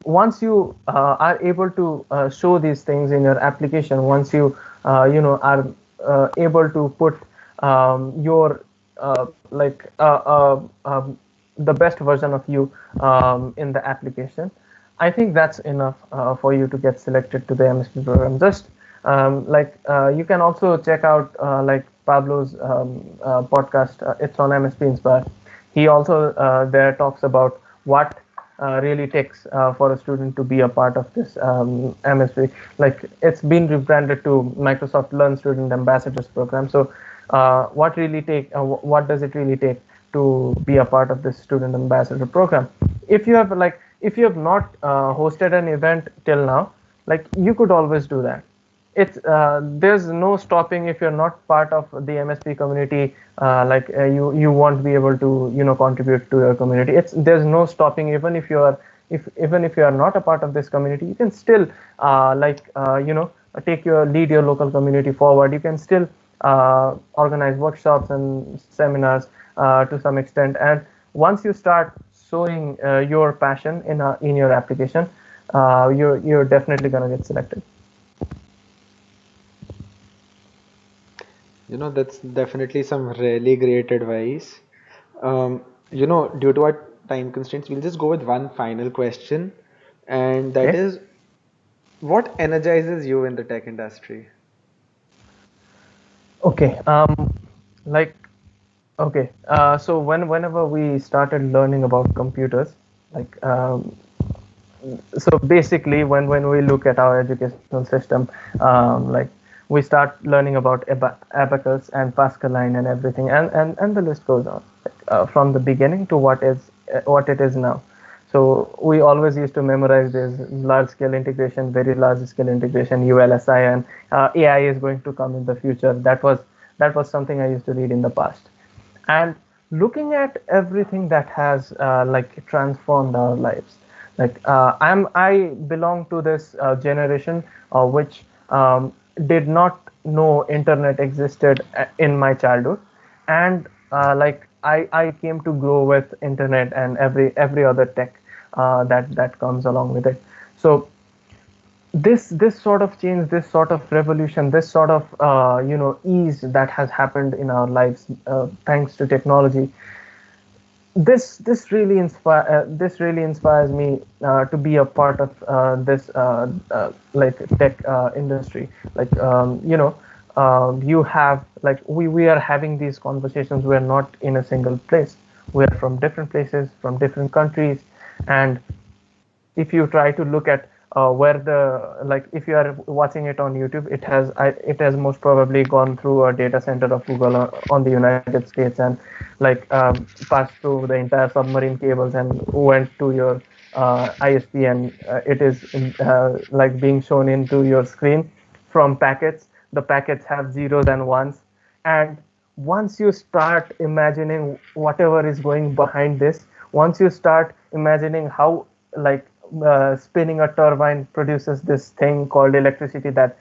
once you are able to show these things in your application, once you are able to put your the best version of you in the application, I think that's enough for you to get selected to the MSP program. Just You can also check out like Pablo's podcast. It's on MSP Inspire. He also there talks about what really takes for a student to be a part of this MSP. Like it's been rebranded to Microsoft Learn Student Ambassadors program. So what does it really take to be a part of this student ambassador program? If you have not hosted an event till now, like you could always do that. It's There's no stopping. If you're not part of the MSP community, you won't be able to contribute to your community. There's no stopping. Even if you are not a part of this community, you can still lead your local community forward. You can still organize workshops and seminars to some extent. And once you start showing your passion in your application, you're definitely gonna get selected. That's definitely some really great advice. Due to our time constraints, we'll just go with one final question, and that Okay. is, what energizes you in the tech industry? Okay. Like Okay, so whenever we started learning about computers, like so basically when we look at our educational system, like we start learning about abacus and Pascaline and everything, and the list goes on, from the beginning to what it is now. So we always used to memorize this large scale integration, very large scale integration, ULSI, and AI is going to come in the future. That was something I used to read in the past. And looking at everything that has transformed our lives, I belong to this generation which did not know internet existed in my childhood. And I came to grow with internet and every other tech that comes along with it. So this sort of change, this sort of revolution, this sort of ease that has happened in our lives thanks to technology, this really inspires me to be a part of this like tech industry. You have like we are having these conversations. We're not in a single place. We're from different places, from different countries. And if you try to look at where the like if you are watching it on YouTube, it has most probably gone through a data center of Google on the United States, and passed through the entire submarine cables and went to your ISP, and it is being shown into your screen from packets. The packets have zeros and ones, and once you start imagining whatever is going behind this, once you start imagining how like spinning a turbine produces this thing called electricity that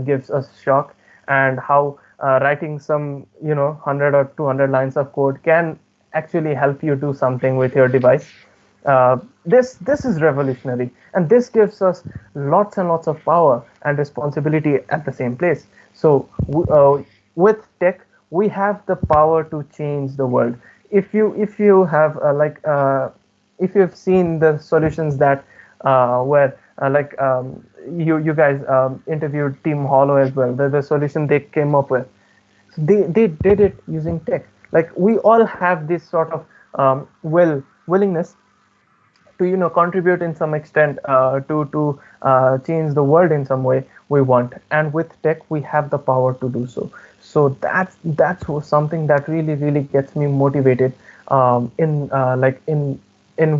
gives us shock, and how writing some 100 or 200 lines of code can actually help you do something with your device. This is revolutionary, and this gives us lots and lots of power and responsibility at the same place. So with tech, we have the power to change the world. If you have if you've seen the solutions that where you guys interviewed Team Hollow as well, the solution they came up with, so they did it using tech. Like we all have this sort of willingness to contribute in some extent to change the world in some way we want, and with tech we have the power to do so. So that's something that really gets me motivated in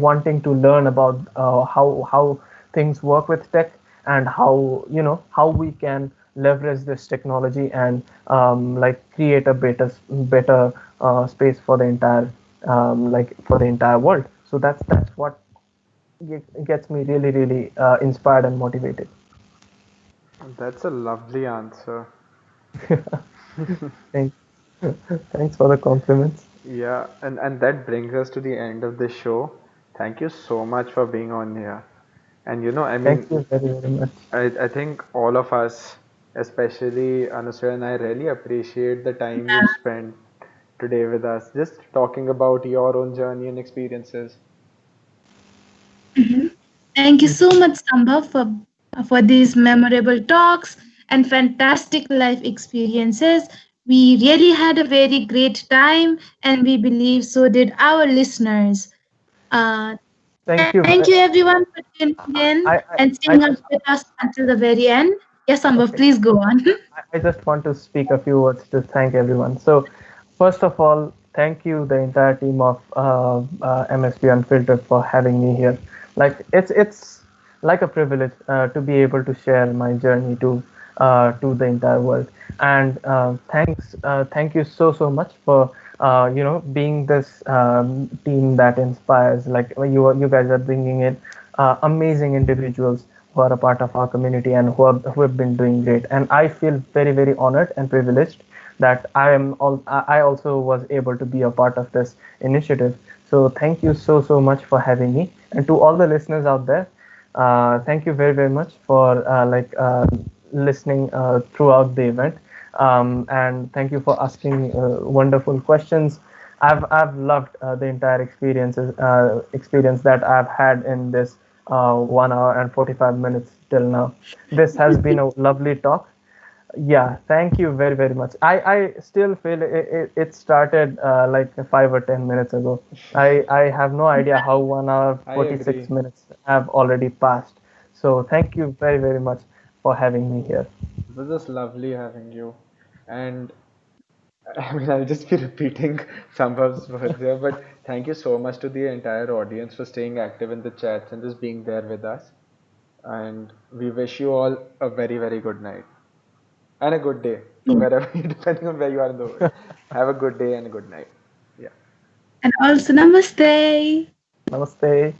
wanting to learn about how things work with tech, and how we can leverage this technology and create a better space for the entire world. So that's what gets me really inspired and motivated. That's a lovely answer. Thanks, thanks for the compliments. Yeah, and that brings us to the end of the show. Thank you so much for being on here. And I Thank mean, you very much. I think all of us, especially Anusha and I, really appreciate the time you've spent today with us, just talking about your own journey and experiences. Mhm. Thank you so much, Sambhav, for these memorable talks. and fantastic life experiences. We really had a very great time, and we believe so did our listeners. Uh, Thank Thank you. you, everyone, for tuning in and staying I up just with us until the very end. Yes, Sambhav, okay. please go on. I just want to speak a few words to thank everyone. So, first of all, thank you the entire team of MSP Unfiltered for having me here. Like it's like a privilege to be able to share my journey to the entire world. And thank you so much for being this team that inspires. Like you guys are bringing in amazing individuals who are a part of our community and who have been doing great. And I feel very honored and privileged that I also was able to be a part of this initiative. So thank you so much for having me. And to all the listeners out there, thank you very much for listening throughout the event. And thank you for asking wonderful questions. I've loved the entire experience that I've had in this 1 hour and 45 minutes till now. This has been a lovely talk. Yeah, thank you very much. I still feel it started like 5 or 10 minutes ago. I have no idea how 1 hour I 46 agree. minutes have already passed. So thank you very much for having me here. It was just lovely having you. And I mean, I'll just be repeating Sambhav's words here, but thank you so much to the entire audience for staying active in the chats and just being there with us. And we wish you all a very good night and a good day from wherever, depending on where you are in the world. Have a good day and a good night. Yeah. And also, namaste. Namaste.